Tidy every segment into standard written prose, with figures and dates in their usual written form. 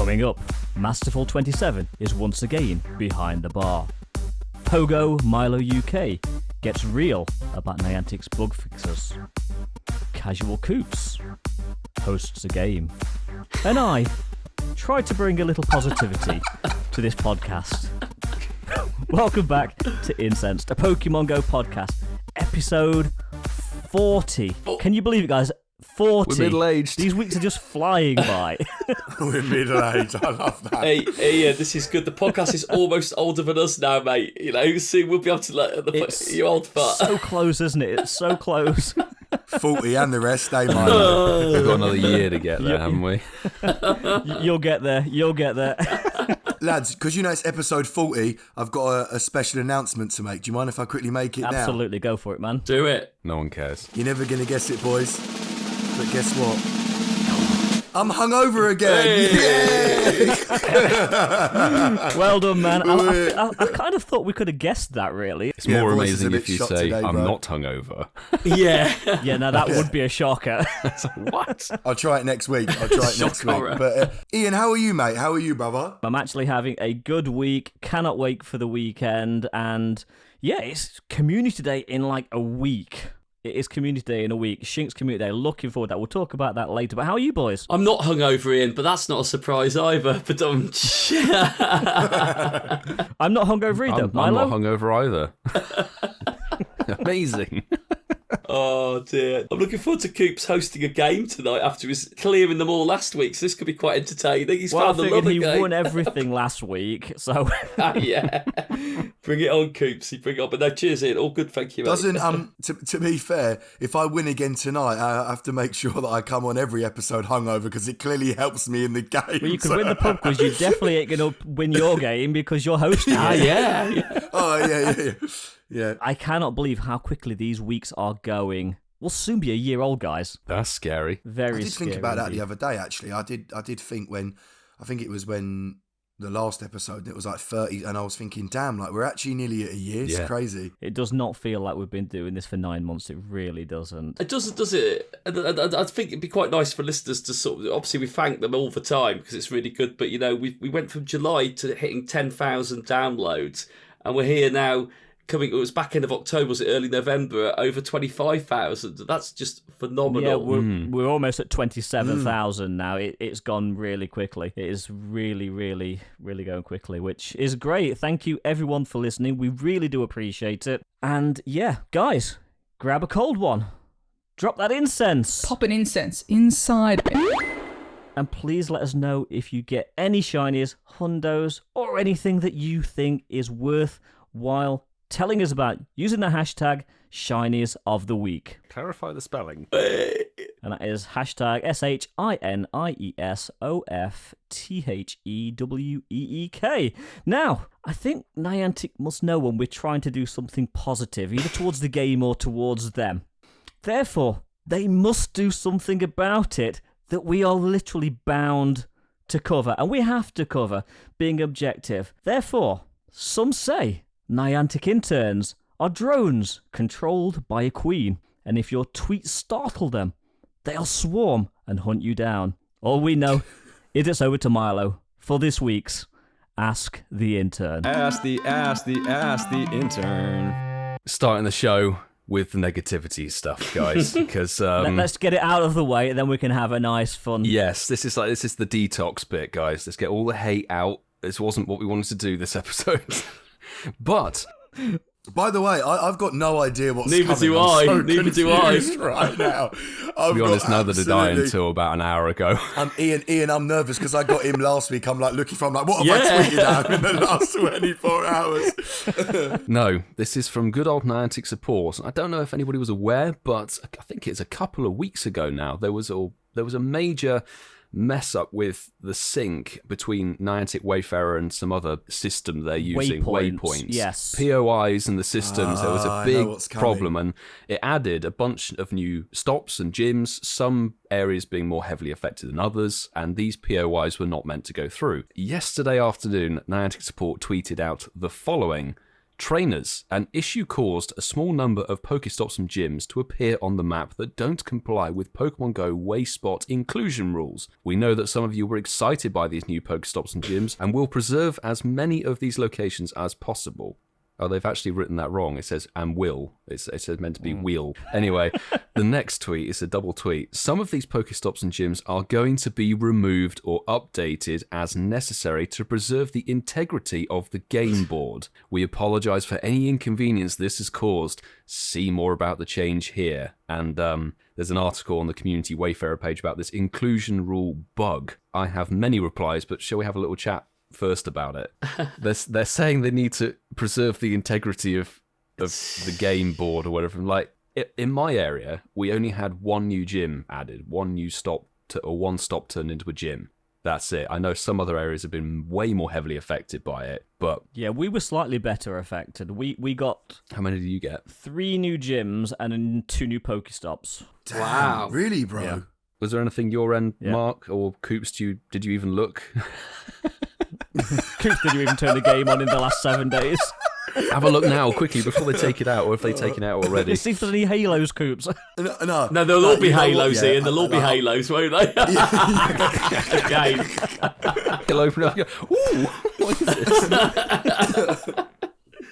Coming up, Masterful 27 is once again behind the bar. Pogo Milo UK gets real about Niantic's bug fixers. Casual Coops hosts a game. And I tried to bring a little positivity to this podcast. Welcome back to Incensed, a Pokemon GO podcast, episode 40. Can you believe it, guys? 40. We're middle-aged. These weeks are just flying by. We're middle-aged. I love that. Hey, Ian, this is good. The podcast is almost older than us now, mate. You know, soon we'll be able to let you old fart. So close, isn't it? It's so close. 40 and the rest, Milo. We've got another year to get there, haven't we? You'll get there. You'll get there. Lads, because you know it's episode 40, I've got a special announcement to make. Do you mind if I quickly make it now? Absolutely, go for it, man. Do it. No one cares. You're never going to guess it, boys. But guess what? I'm hungover again. Well done, man. I kind of thought we could have guessed that, really. It's more voice is a amazing bit if you shot say, today, I'm bro." not hungover. Yeah. Yeah, now that would be a shocker. What? I'll try it next week. But Ian, how are you, mate? How are you, brother? I'm actually having a good week. Cannot wait for the weekend. And yeah, it's Community Day in like a week. It is Community Day in a week. Shink's Community Day. Looking forward to that. We'll talk about that later. But how are you, boys? I'm not hungover, Ian, but that's not a surprise either. But I'm not hungover either. I'm Milo? not hungover either. Amazing. Oh dear. I'm looking forward to Coops hosting a game tonight after his clearing them all last week, so this could be quite entertaining. He's Well, found I the figured love he game. won everything last week, so... Yeah. Bring it on, Coops. Bring it on. But no, cheers, Ian. All good, thank you, mate. Doesn't to be fair, if I win again tonight, I have to make sure that I come on every episode hungover because it clearly helps me in the game. Well, you can win the pub quiz. You definitely ain't going to win your game because you're hosting it. Yeah. Oh yeah. I cannot believe how quickly these weeks are going. We'll soon be a year old, guys. That's scary. Very I did scary. think about that indeed. the other day. Actually, I did think when the last episode it was like 30, and I was thinking, damn, like we're actually nearly at a year. It's Yeah. crazy. It does not feel like we've been doing this for 9 months. It really doesn't. It doesn't, does it? I think it'd be quite nice for listeners to sort of, obviously we thank them all the time because it's really good, but you know, we went from July to hitting 10,000 downloads, and we're here now it was back end of October, was it early November, at over 25,000. That's just phenomenal. Yeah, we're almost at 27,000 now. It's gone really quickly. It is really, really, really going quickly, which is great. Thank you, everyone, for listening. We really do appreciate it. And yeah, guys, grab a cold one. Drop that incense. Pop an incense inside of it. And please let us know if you get any shinies, hundos, or anything that you think is worthwhile telling us about using the hashtag shinies of the week. Clarify the spelling. And that is hashtag SHINIESOFTHEWEEK. Now, I think Niantic must know when we're trying to do something positive, either towards the game or towards them. Therefore, they must do something about it that we are literally bound to cover, and we have to cover, being objective. Therefore, some say Niantic interns are drones controlled by a queen, and if your tweets startle them, they'll swarm and hunt you down. All we know is it's over to Milo for this week's Ask the Intern. Ask the intern. Starting the show with the negativity stuff, guys, because Let's get it out of the way, and then we can have a nice fun. yes, this is the detox bit, guys. Let's get all the hate out. This wasn't what we wanted to do this episode. But By the way, I've got no idea what's Neither coming. do I'm I. so Neither do I. confused right now. to be honest, neither did I until about an hour ago. Ian, I'm nervous because I got him last week. I'm like looking for him, like, what have I tweeted out in the last 24 hours? No, this is from good old Niantic support. I don't know if anybody was aware, but I think it's a couple of weeks ago now. There was a major mess up with the sync between Niantic Wayfarer and some other system they're using, Waypoints. Yes. POIs and the systems, there was a I know big what's coming. problem, and it added a bunch of new stops and gyms, some areas being more heavily affected than others, and these POIs were not meant to go through. Yesterday afternoon, Niantic support tweeted out the following: Trainers, an issue caused a small number of Pokestops and gyms to appear on the map that don't comply with Pokemon GO Wayspot inclusion rules. We know that some of you were excited by these new Pokestops and gyms and will preserve as many of these locations as possible. Oh, they've actually written that wrong. It says, and will. It says meant to be wheel. Anyway, the next tweet is a double tweet. Some of these Pokestops and gyms are going to be removed or updated as necessary to preserve the integrity of the game board. We apologise for any inconvenience this has caused. See more about the change here. And there's an article on the Community Wayfarer page about this inclusion rule bug. I have many replies, but shall we have a little chat first about it? They're saying they need to preserve the integrity of the game board or whatever. Like in my area, we only had one new gym added, one stop turned into a gym. That's it. I know some other areas have been way more heavily affected by it, but yeah, we were slightly better affected. We got how many did you get? 3 new gyms and 2 new Pokestops. Damn, Wow. really, bro? Yeah. Was there anything your end, Yeah. Mark or Coops? Did you even look? Coops, did you even turn the game on in the last 7 days? Have a look now, quickly, before they take it out, or if they've taken it out already. See if there's any Halos, Coops. No, No, there'll all be you know what? Halos, Yeah, Ian. There'll all be Halos, won't they? Again. He'll open it up and go, ooh, what is this?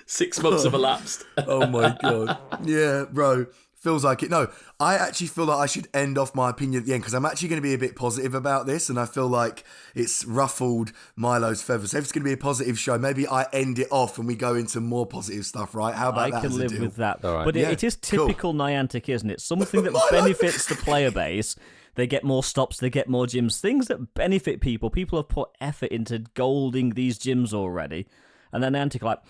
6 months have elapsed. Oh my god. Yeah, bro. Feels like it. No, I actually feel like I should end off my opinion at the end because I'm actually going to be a bit positive about this, and I feel like it's ruffled Milo's feathers. So if it's going to be a positive show, maybe I end it off and we go into more positive stuff, right? How about I that? can as a live deal? with that. All right. But Yeah, it is cool. typical Niantic, isn't it? Something that benefits the player base. They get more stops, they get more gyms. Things that benefit people. People have put effort into golding these gyms already. And then Niantic are like,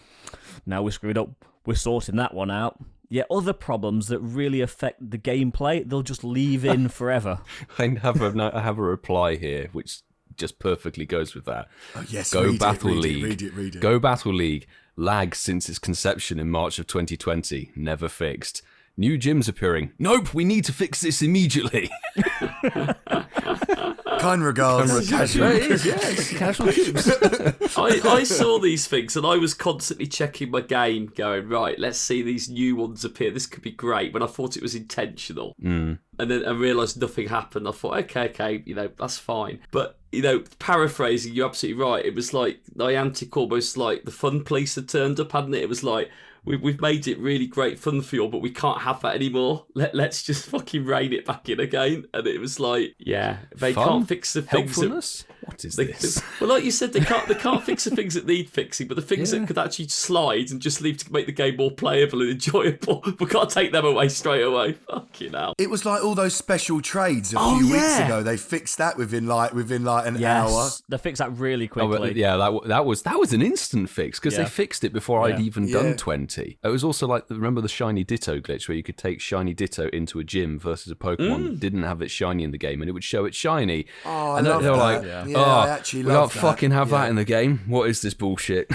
now we're screwed up. We're sorting that one out. Yeah, other problems that really affect the gameplay, they'll just leave in forever. I have a reply here, which just perfectly goes with that. Oh, yes, Go read Battle it, League. Read it. Go Battle League. Lag since its conception in March of 2020. Never fixed. New gyms appearing. Nope, we need to fix this immediately. Kind regards. Casual. It is, yes. Casual Coops. I saw these things and I was constantly checking my game going, right, let's see these new ones appear. This could be great, when I thought it was intentional. And then I realised nothing happened. I thought, okay, that's fine. But, paraphrasing, you're absolutely right. It was like Niantic, almost like the fun police had turned up, hadn't it? It was like, we've made it really great fun for you, but we can't have that anymore. Let's just fucking rein it back in again. And it was like, yeah, they Fun? can't fix the things. Helpfulness? What is this? Well, like you said, they can't fix the things that need fixing, but the things that could actually slide and just leave to make the game more playable and enjoyable, we can't take them away straight away. Fucking hell. It was like all those special trades a few weeks ago. They fixed that within like an hour. They fixed that really Oh, quickly. but yeah, that was an instant fix because they fixed it before I'd even done 20. It was also like, remember the Shiny Ditto glitch where you could take Shiny Ditto into a gym versus a Pokemon that didn't have its shiny in the game and it would show it shiny. Oh, and I love they were that. like, Yeah, I actually we love can't that. fucking have that in the game. What is this bullshit?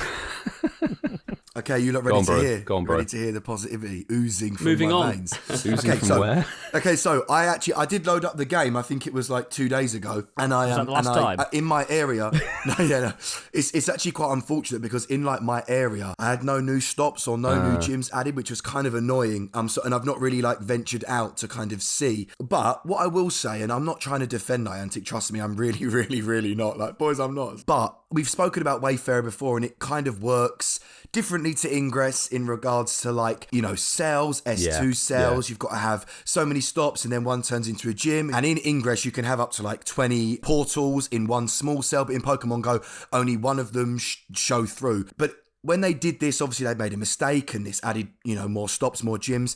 Okay, you lot ready on, to bro. hear? Go on, bro. Ready to hear the positivity oozing from Moving my on. veins? Oozing from where? Okay, so I did load up the game. I think it was like 2 days ago, and I that the last time? in my area. No. It's actually quite unfortunate because in like my area, I had no new stops or no new gyms added, which was kind of annoying. And I've not really like ventured out to kind of see. But what I will say, and I'm not trying to defend Niantic. Trust me, I'm really, really, really not. Like, boys, I'm not. But we've spoken about Wayfarer before, and it kind of works differently to Ingress in regards to like, cells, S2 cells. You've got to have so many stops and then one turns into a gym. And in Ingress, you can have up to like 20 portals in one small cell, but in Pokemon GO, only one of them show through. But when they did this, obviously they made a mistake and this added, more stops, more gyms.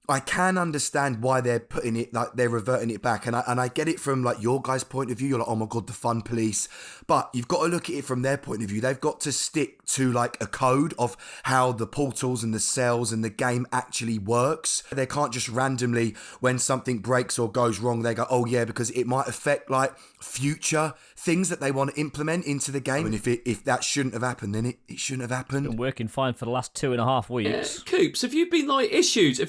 I can understand why they're putting it, like they're reverting it back. And I get it from like your guys' point of view. You're like, oh my God, the fun police. But you've got to look at it from their point of view. They've got to stick to like a code of how the portals and the cells and the game actually works. They can't just randomly, when something breaks or goes wrong, they go, oh yeah, because it might affect like future things that they want to implement into the game. And if that shouldn't have happened, then it shouldn't have happened. Been working fine for the last 2.5 weeks. Coops, have you been issued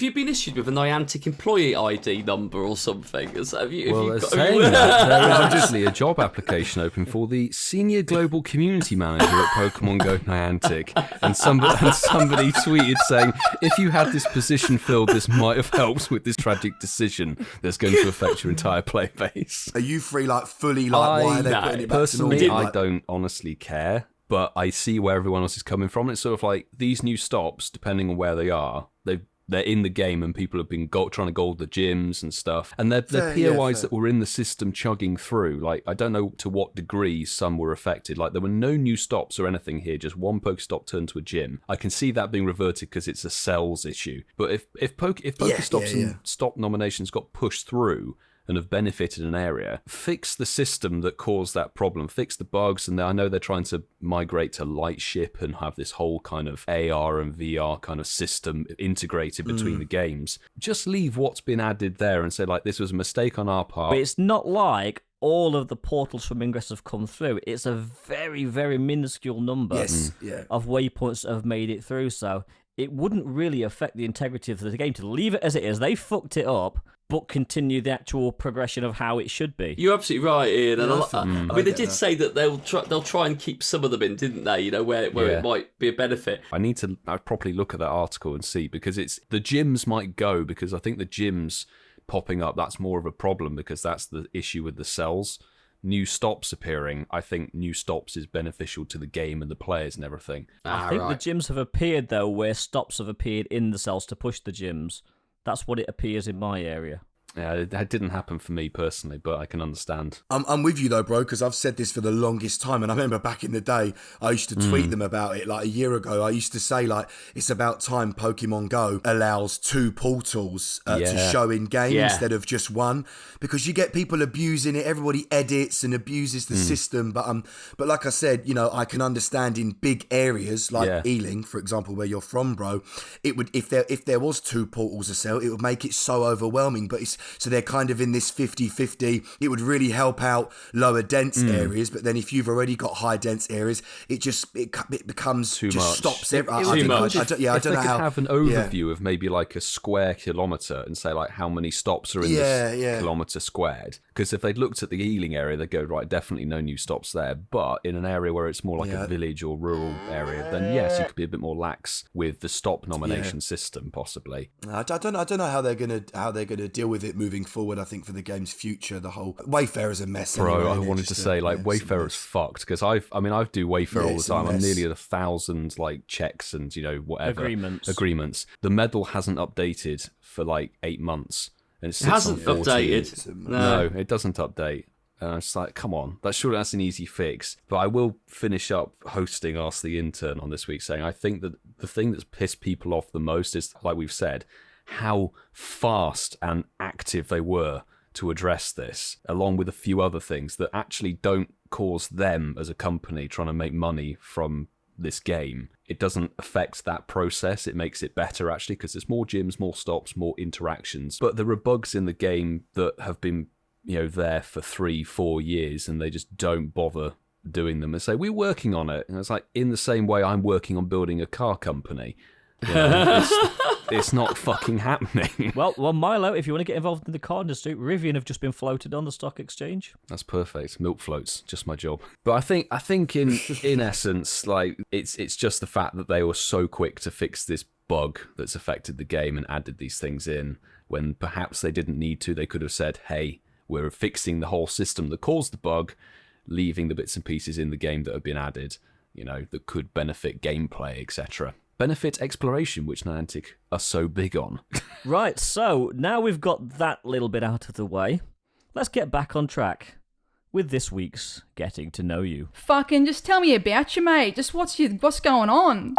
issued with a Niantic employee ID number or something? Have you got, saying that, there is actually a job application open for the Senior Global Community Manager at Pokémon GO Niantic. And somebody tweeted saying, if you had this position filled, this might have helped with this tragic decision that's going to affect your entire player base. Are you three like fully like why are they putting it back to normal? Personally, I don't honestly care, but I see where everyone else is coming from. It's sort of like these new stops, depending on where they are, they're in the game and people have been trying to gold the gyms and stuff. And they're POIs that were in the system chugging through. Like, I don't know to what degree some were affected. Like, there were no new stops or anything here, just one Pokestop turned to a gym. I can see that being reverted because it's a cells issue. But if Pokestops and stop nominations got pushed through and have benefited an area, fix the system that caused that problem, fix the bugs, and I know they're trying to migrate to Lightship and have this whole kind of AR and VR kind of system integrated between the games. Just leave what's been added there and say, like, this was a mistake on our part. But it's not like all of the portals from Ingress have come through. It's a very, very minuscule number of waypoints that have made it through, so it wouldn't really affect the integrity of the game to leave it as it is. They fucked it up, but continue the actual progression of how it should be. You're absolutely right, Ian. And I mean, they did say that they'll try and keep some of them in, didn't they? You know, where it might be a benefit. I'd properly look at that article and see, because it's the gyms might go, because I think the gyms popping up, that's more of a problem, because that's the issue with the cells. New stops appearing, I think new stops is beneficial to the game and the players and everything. I think the gyms have appeared, though, where stops have appeared in the cells to push the gyms. That's what it appears in my area. Yeah, that didn't happen for me personally, but I can understand. I'm with you though, bro, because I've said this for the longest time, and I remember back in the day, I used to tweet them about it. Like a year ago, I used to say, like, it's about time Pokemon Go allows 2 portals to show in game instead of just one, because you get people abusing it. Everybody edits and abuses the system, but like I said, you know, I can understand in big areas like Ealing, for example, where you're from, bro. It would, if there was 2 portals to sell, it would make it so overwhelming. But so they're kind of in this 50-50. It would really help out lower dense areas, but then if you've already got high dense areas, it becomes too just much. stops. I don't know if they could have an overview of maybe like a square kilometre and say like how many stops are in this kilometre squared. Because if they'd looked at the Ealing area, they'd go, right, definitely no new stops there. But in an area where it's more like a village or rural area, then yes, you could be a bit more lax with the stop nomination system, possibly. I don't know how they're gonna deal with it moving forward. I think for the game's future, the whole Wayfarer's a mess. Bro, anyway, I wanted to say like Wayfarer's fucked, because I do Wayfarer all the time. I'm nearly at 1,000 like checks and whatever agreements. The medal hasn't updated for like 8 months. And it hasn't updated. No, it doesn't update. And it's like, come on, that's an easy fix. But I will finish up hosting Ask the Intern on this week, saying I think that the thing that's pissed people off the most is, like we've said, how fast and active they were to address this, along with a few other things that actually don't cause them as a company trying to make money from this game. It doesn't affect that process. It makes it better, actually, because there's more gyms, more stops, more interactions. But there are bugs in the game that have been, there for 3-4 years, and they just don't bother doing them and say, we're working on it. And it's like, in the same way I'm working on building a car company. It's not fucking happening. Well, Milo, if you want to get involved in the car industry, Rivian have just been floated on the stock exchange. That's perfect. Milk floats, just my job. But I think in essence, like it's just the fact that they were so quick to fix this bug that's affected the game and added these things in when perhaps they didn't need to. They could have said, hey, we're fixing the whole system that caused the bug, leaving the bits and pieces in the game that have been added, that could benefit gameplay, etc. Benefit exploration, which Niantic are so big on. Right, so now we've got that little bit out of the way, let's get back on track with this week's Getting to Know You. Fucking just tell me about you, mate. Just what's going on?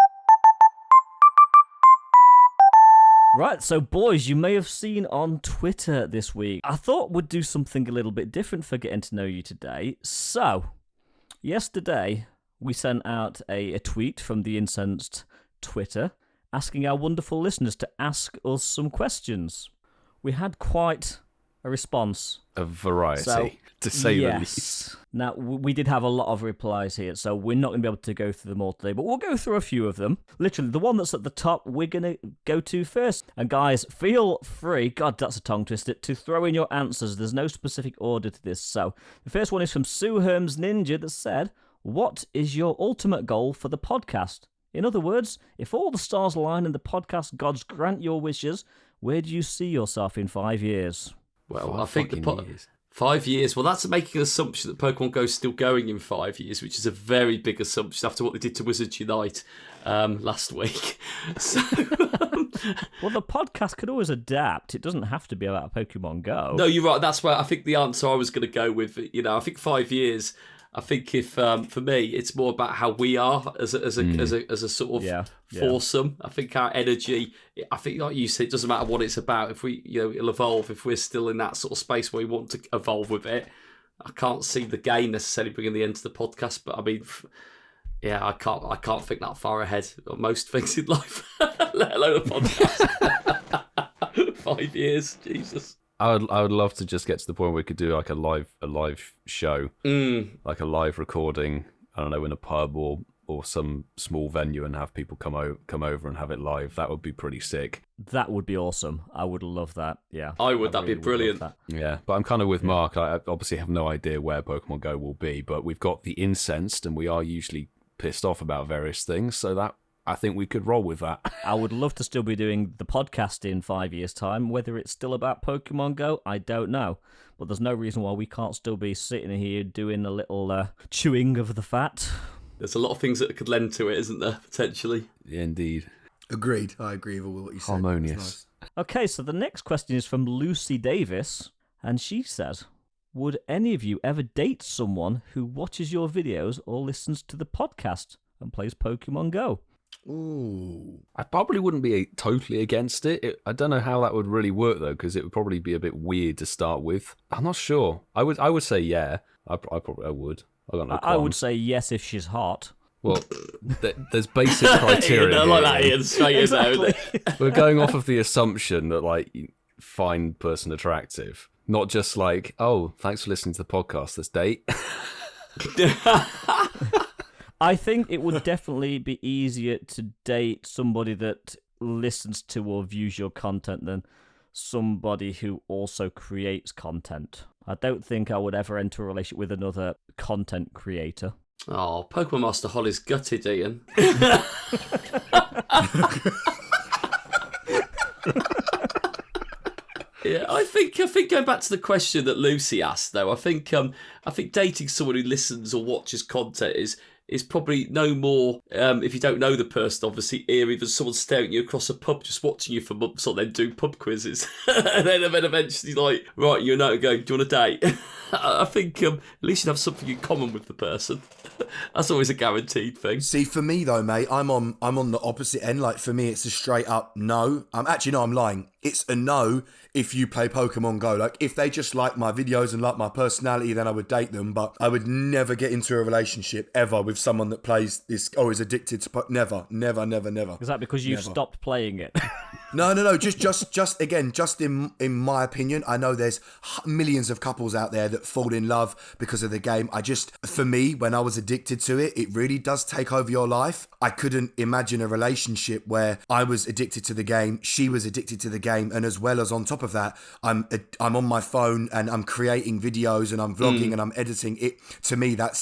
Right, so boys, you may have seen on Twitter this week, I thought we'd do something a little bit different for Getting to Know You today. So, yesterday, we sent out a tweet from the Incensed Twitter asking our wonderful listeners to ask us some questions. We had quite a response. A variety, So, to say the yes. least. Now, we did have a lot of replies here, so we're not going to be able to go through them all today, but we'll go through a few of them. Literally, the one that's at the top, we're going to go to first. And guys, feel free, God, that's a tongue twister, to throw in your answers. There's no specific order to this. So, the first one is from Sue Herms Ninja that said, what is your ultimate goal for the podcast? In other words, if all the stars align and the podcast gods grant your wishes, where do you see yourself in 5 years? Well, I think years. 5 years. Well, that's making an assumption that Pokemon Go is still going in 5 years, which is a very big assumption after what they did to Wizards Unite last week. So, Well, the podcast could always adapt. It doesn't have to be about Pokemon Go. no, you're right. That's where I think the answer I was going to go with. I think 5 years. I think if for me, it's more about how we are as a sort of foursome. I think our energy. I think, like you said, it doesn't matter what it's about. If we, it'll evolve. If we're still in that sort of space where we want to evolve with it, I can't see the gain necessarily bringing the end to the podcast. But I mean, I can't think that far ahead of most things in life, let alone a podcast. 5 years, Jesus. I would love to just get to the point where we could do like a live show, like a live recording. I don't know, in a pub or some small venue, and have people come over and have it live. That would be pretty sick. That would be awesome. I would love that. Yeah, I would. That'd really be brilliant. would love Yeah, but I'm kind of with Mark. I obviously have no idea where Pokemon Go will be, but we've got the Incensed, and we are usually pissed off about various things, so that I think we could roll with that. I would love to still be doing the podcast in 5 years' time. Whether it's still about Pokemon Go, I don't know. But there's no reason why we can't still be sitting here doing a little chewing of the fat. There's a lot of things that could lend to it, isn't there, potentially? Indeed. Agreed. I agree with what you said. Harmonious. It's nice. Okay, so the next question is from Lucy Davis, and she says, would any of you ever date someone who watches your videos or listens to the podcast and plays Pokemon Go? Ooh. I probably wouldn't be totally against it. I don't know how that would really work though, because it would probably be a bit weird to start with. I'm not sure. I would say yeah. I would. I got no I would qualms. say yes if she's hot. Well, there's basic criteria. Ian, I like here, that, Ian. Ian. Straight Exactly. We're going off of the assumption that like you find person attractive, not just like, oh, thanks for listening to the podcast. Let's date. I think it would definitely be easier to date somebody that listens to or views your content than somebody who also creates content. I don't think I would ever enter a relationship with another content creator. Oh, Pokemon Master Holly's gutted, Ian. Yeah, I think going back to the question that Lucy asked, though, I think dating someone who listens or watches content is probably no more, if you don't know the person, obviously, eerie than someone staring at you across a pub, just watching you for months, or then doing pub quizzes, and then eventually like, right, you're now going, do you want a date? I think at least you have something in common with the person. That's always a guaranteed thing. See, for me though, mate, I'm on the opposite end. Like for me, it's a straight up no. I'm lying. It's a no if you play Pokemon Go. Like if they just like my videos and like my personality, then I would date them. But I would never get into a relationship ever with someone that plays this or is addicted to never. Is that because you've stopped playing it? No. Just again, just in my opinion, I know there's millions of couples out there that fall in love because of the game. For me, when I was addicted to it, it really does take over your life. I couldn't imagine a relationship where I was addicted to the game, she was addicted to the game, and as well as on top of that, I'm on my phone and I'm creating videos and I'm vlogging and I'm editing it. To me, that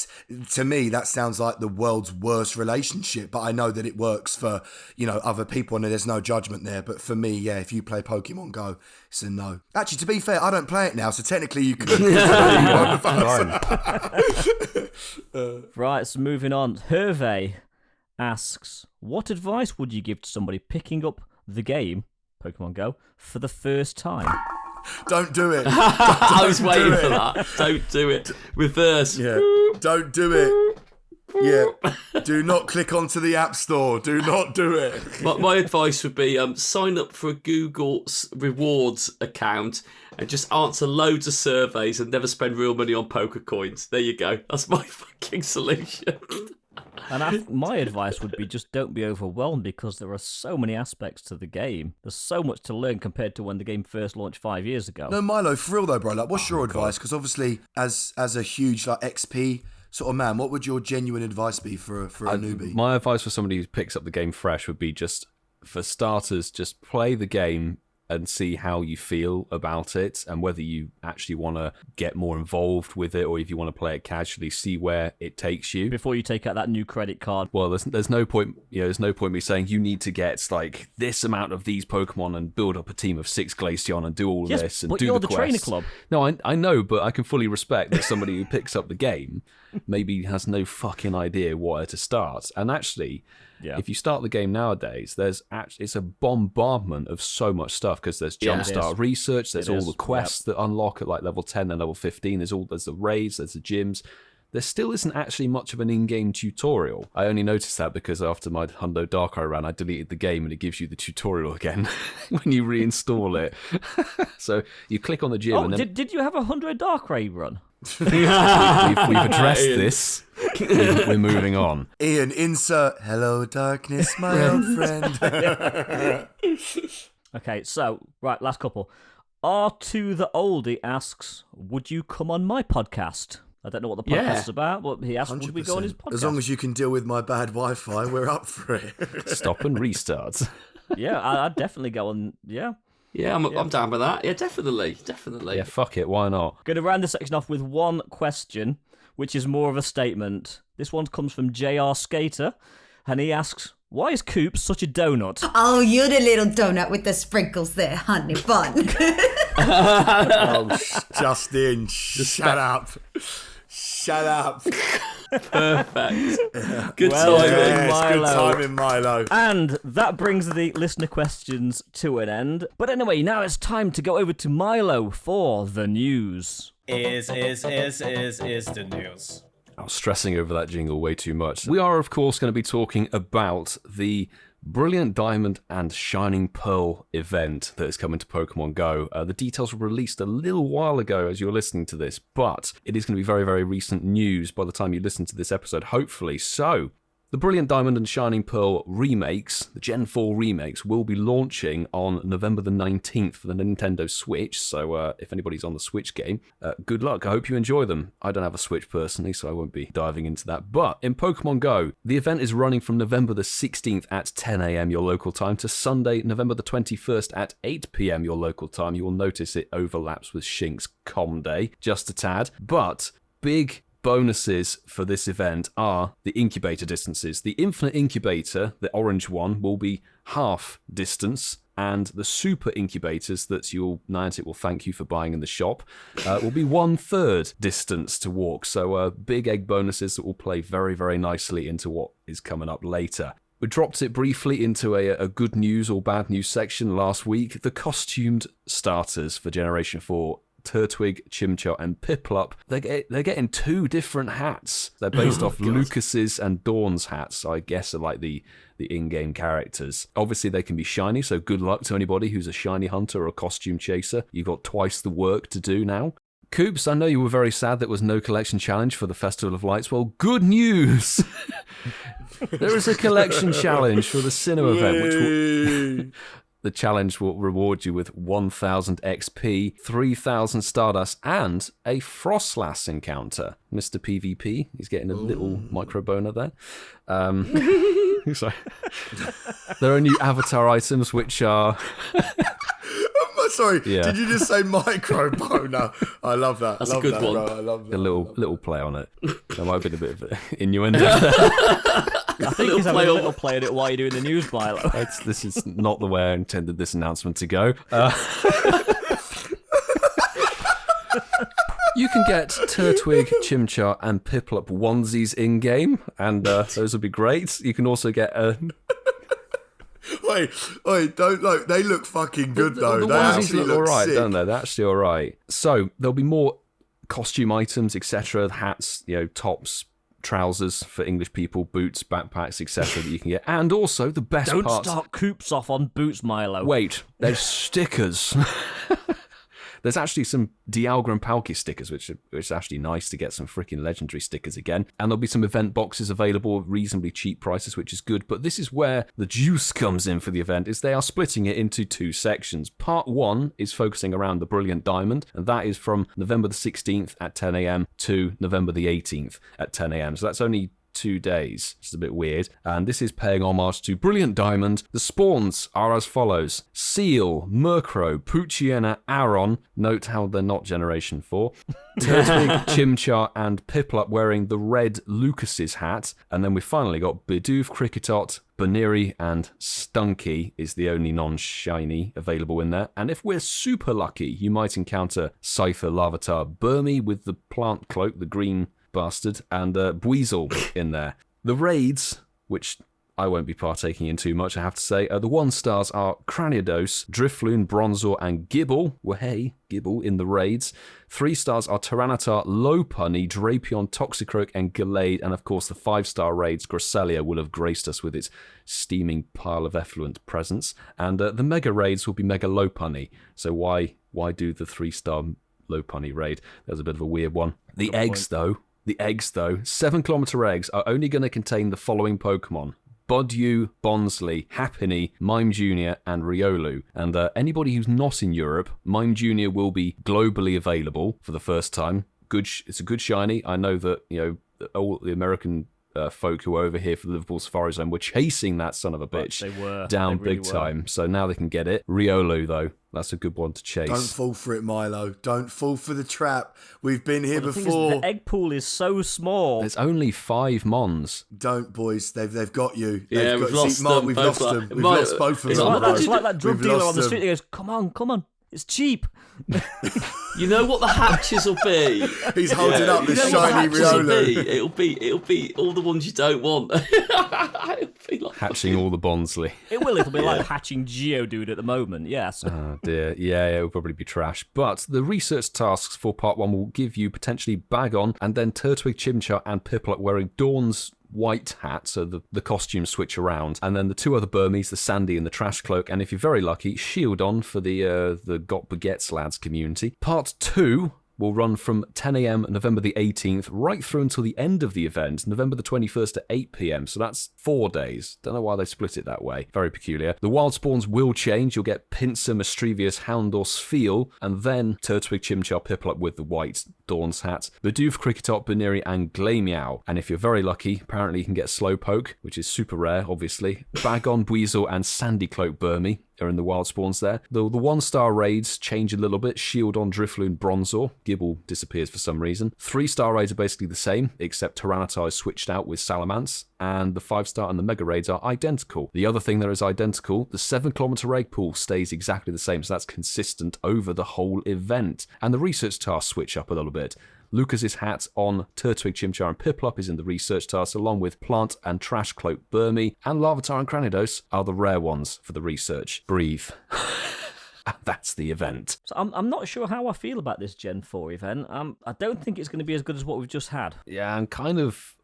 sounds like the world's worst relationship. But I know that it works for other people, and there's no judgment there. But for me, yeah, if you play Pokemon Go, it's a no. Actually, to be fair, I don't play it now, so technically you could. Right, so moving on. Hervé asks, what advice would you give to somebody picking up the game, Pokemon Go, for the first time? Don't do it. I was waiting for that. Don't do it. Reverse. Yeah. Don't do it. Yeah. Do not click onto the App Store. Do not do it. My advice would be sign up for a Google rewards account and just answer loads of surveys and never spend real money on poker coins. There you go. That's my fucking solution. And my advice would be just don't be overwhelmed because there are so many aspects to the game. There's so much to learn compared to when the game first launched 5 years ago. No, Milo, for real though, bro. Like, what's your advice? Because obviously, as a huge like XP sort of man, what would your genuine advice be for a newbie? My advice for somebody who picks up the game fresh would be just, for starters, just play the game and see how you feel about it and whether you actually want to get more involved with it or if you want to play it casually, see where it takes you. Before you take out that new credit card. Well, there's no point, there's no point me saying you need to get like this amount of these Pokemon and build up a team of 6 Glaceon and do all Yes, this and but do you're the the trainer quests. club. No, I know, but I can fully respect that somebody who picks up the game maybe has no fucking idea where to start. And actually, if you start the game nowadays, it's a bombardment of so much stuff because there's Jumpstart research, there's all the quests that unlock at like level 10 and level 15, there's the raids, there's the gyms. There still isn't actually much of an in-game tutorial. I only noticed that because after my Hundo Darkrai ran, I deleted the game and it gives you the tutorial again when you reinstall it. So you click on the gym and then... Did you have a 100 Darkrai run? we've addressed this. We're moving on. Ian, insert "Hello, darkness, my old friend." Okay, so, right, last couple. R2 the Oldie asks, would you come on my podcast? I don't know what the podcast is about, but he asked, would we go on his podcast? As long as you can deal with my bad Wi-Fi, we're up for it. Stop and restart. Yeah, I'd definitely go on, yeah. Yeah, I'm down with that. Yeah, definitely. Yeah, fuck it, why not? Going to round this section off with one question, which is more of a statement. This one comes from JR Skater, and he asks, why is Coops such a donut? Oh, you're the little donut with the sprinkles there, honey bun. Oh, Justin, shut up. Shut up. Perfect. Good Well timing. done, Milo. Good timing, Milo. And that brings the listener questions to an end. But anyway, now it's time to go over to Milo for the news. Is the news. I was stressing over that jingle way too much. We are, of course, going to be talking about the Brilliant Diamond and Shining Pearl event that is coming to Pokemon Go. The details were released a little while ago as you're listening to this, but it is going to be very, very recent news by the time you listen to this episode, hopefully. So, the Brilliant Diamond and Shining Pearl remakes, the Gen 4 remakes, will be launching on November the 19th for the Nintendo Switch. So if anybody's on the Switch game, good luck. I hope you enjoy them. I don't have a Switch personally, so I won't be diving into that. But in Pokemon Go, the event is running from November the 16th at 10 a.m. your local time to Sunday, November the 21st at 8 p.m. your local time. You will notice it overlaps with Shink's Com Day, just a tad. But big bonuses for this event are the incubator distances. The Infinite Incubator, the orange one, will be half distance, and the Super Incubators that Niantic will thank you for buying in the shop will be 1/3 distance to walk. So big egg bonuses that will play very, very nicely into what is coming up later. We dropped it briefly into a good news or bad news section last week. The costumed starters for Generation 4, Turtwig, Chimchar, and Piplup, they're getting 2 different hats. They're based off Lucas's and Dawn's hats, I guess are like the in-game characters. Obviously, they can be shiny, so good luck to anybody who's a shiny hunter or a costume chaser. You've got twice the work to do now. Coops, I know you were very sad there was no collection challenge for the Festival of Lights. Well, good news! There is a collection challenge for the Sinnoh event, which will... The challenge will reward you with 1,000 XP, 3,000 Stardust, and a Frostlass encounter. Mr. PvP, he's getting a little micro boner there. Sorry. There are new avatar items which are... Sorry, Yeah. Did you just say micro boner? I love that. That's I a love good that, one. bro. I love that. a little play on it. There might have been a bit of an innuendo. I think he's having a little play at it while you're doing the news, Milo. This is not the way I intended this announcement to go. You can get Turtwig, Chimchar, and Piplup onesies in-game, and those would be great. You can also get a... Wait, don't look. They look fucking good, though. The They onesies actually look look alright, sick. don't they? They're actually alright. So, there'll be more costume items, etc. Hats, tops, trousers for English people, boots, backpacks, etc. that you can get. And also, the best Don't part... start Coops off on boots, Milo. Wait, there's stickers. There's actually some Dialga and palkia stickers, which is actually nice to get some freaking legendary stickers again. And there'll be some event boxes available at reasonably cheap prices, which is good. But this is where the juice comes in for the event, is they are splitting it into 2 sections. Part 1 is focusing around the Brilliant Diamond, and that is from November the 16th at 10 a.m. to November the 18th at 10 a.m. So that's only 2 days. It's a bit weird. And this is paying homage to Brilliant Diamond. The spawns are as follows: Seal, Murkrow, Poochyena, Aron. Note how they're not Generation 4. Turtwig, Chimchar, and Piplup wearing the red Lucas's hat. And then we finally got Bidoof, Kricketot, Baneri, and Stunky is the only non-shiny available in there. And if we're super lucky, you might encounter Cypher, Larvitar, Burmy with the plant cloak, the green bastard, and Buizel in there. The raids, which I won't be partaking in too much, I have to say, the 1 stars are Cranidos, Drifloon, Bronzor, and Gibble. Well, hey, Gibble in the raids. 3 stars are Tyranitar, Lopunny, Drapion, Toxicroak, and Gallade. And of course, the 5-star raids, Grosselia will have graced us with its steaming pile of effluent presence. And the mega raids will be Mega Lopunny. So why do the 3-star Lopunny raid? There's a bit of a weird one. The eggs, though, 7-kilometer eggs are only going to contain the following Pokemon: Budew, Bonsley, Happiny, Mime Jr., and Riolu. And anybody who's not in Europe, Mime Jr. will be globally available for the first time. It's a good shiny. I know that, all the American folk who were over here for the Liverpool Safari Zone were chasing that son of a bitch down big time. So now they can get it. Riolu, though, that's a good one to chase. Don't fall for it, Milo. Don't fall for the trap. We've been here the before. The egg pool is so small. There's only 5 Mons. Don't, boys. They've got you. Yeah, we've lost them. We've lost them. We've lost both of them. It's like that drug dealer on the street. He goes, come on. It's cheap. You know what the hatches will be? He's holding up this shiny Riolu. It'll be all the ones you don't want. It'll be like hatching all the Bonsley. It'll be like hatching Geodude at the moment, yes. Oh dear, yeah, it will probably be trash. But the research tasks for part 1 will give you potentially Bagon, and then Turtwig, Chimchar, and Piplup wearing Dawn's white hat, so the costumes switch around, and then the 2 other Burmies, the Sandy and the Trash Cloak, and if you're very lucky, Shieldon for the Got Baguettes lads community. Part 2 will run from 10 a.m. November the 18th right through until the end of the event, November the 21st at 8 p.m. So that's 4 days. Don't know why they split it that way. Very peculiar. The wild spawns will change. You'll get Pinsir, Mischievous, Houndour, Spheal, and then Turtwig, Chimchar, Piplup with the white Dawn's hat, Bidoof, Kricketot, Baneri, and Glameow. And if you're very lucky, apparently you can get Slowpoke, which is super rare, obviously. Bagon, Buizel, and Sandy Cloak Burmy are in the wild spawns there. The 1-star raids change a little bit. Shieldon, Drifloon, Bronzor. Gibble disappears for some reason. 3-star raids are basically the same, except Tyranitar is switched out with Salamence, and the 5-star and the mega raids are identical. The other thing that is identical, the 7-kilometer egg pool stays exactly the same, so that's consistent over the whole event. And the research tasks switch up a little bit. Lucas's hat on Turtwig, Chimchar, and Piplup is in the research task, along with Plant and Trash Cloak Burmy, and Larvitar and Cranidos are the rare ones for the research. Breathe. That's the event. So I'm not sure how I feel about this Gen 4 event. I don't think it's going to be as good as what we've just had. Yeah, I'm kind of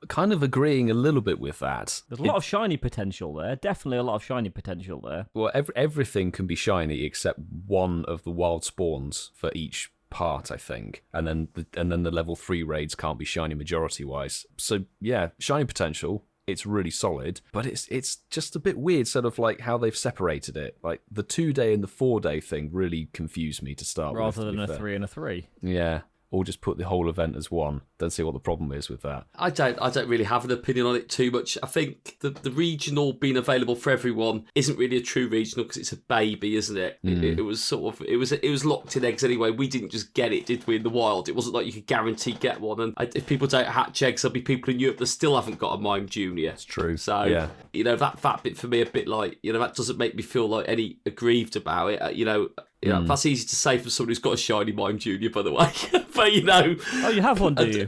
agreeing a little bit with that. There's a lot of shiny potential there. Definitely a lot of shiny potential there. Well, everything can be shiny except one of the wild spawns for each part, I think, and then the level 3 raids can't be shiny majority wise. So yeah, shiny potential, it's really solid, but it's just a bit weird, sort of like how they've separated it. Like the 2-day and the 4-day thing really confused me to start with. Rather than a 3 and a 3. Yeah. Or just put the whole event as one. Don't see what the problem is with that. I don't really have an opinion on it too much. I think the regional being available for everyone isn't really a true regional because it's a baby, isn't it? It was sort of it was locked in eggs anyway. We didn't just get it, did we? In the wild, it wasn't like you could guarantee get one. And if people don't hatch eggs, there'll be people in Europe that still haven't got a Mime Junior. It's true. So yeah. That bit for me a bit like that doesn't make me feel like any aggrieved about it. That's easy to say for someone who's got a shiny Mime Junior, by the way. But oh, you have one, do you?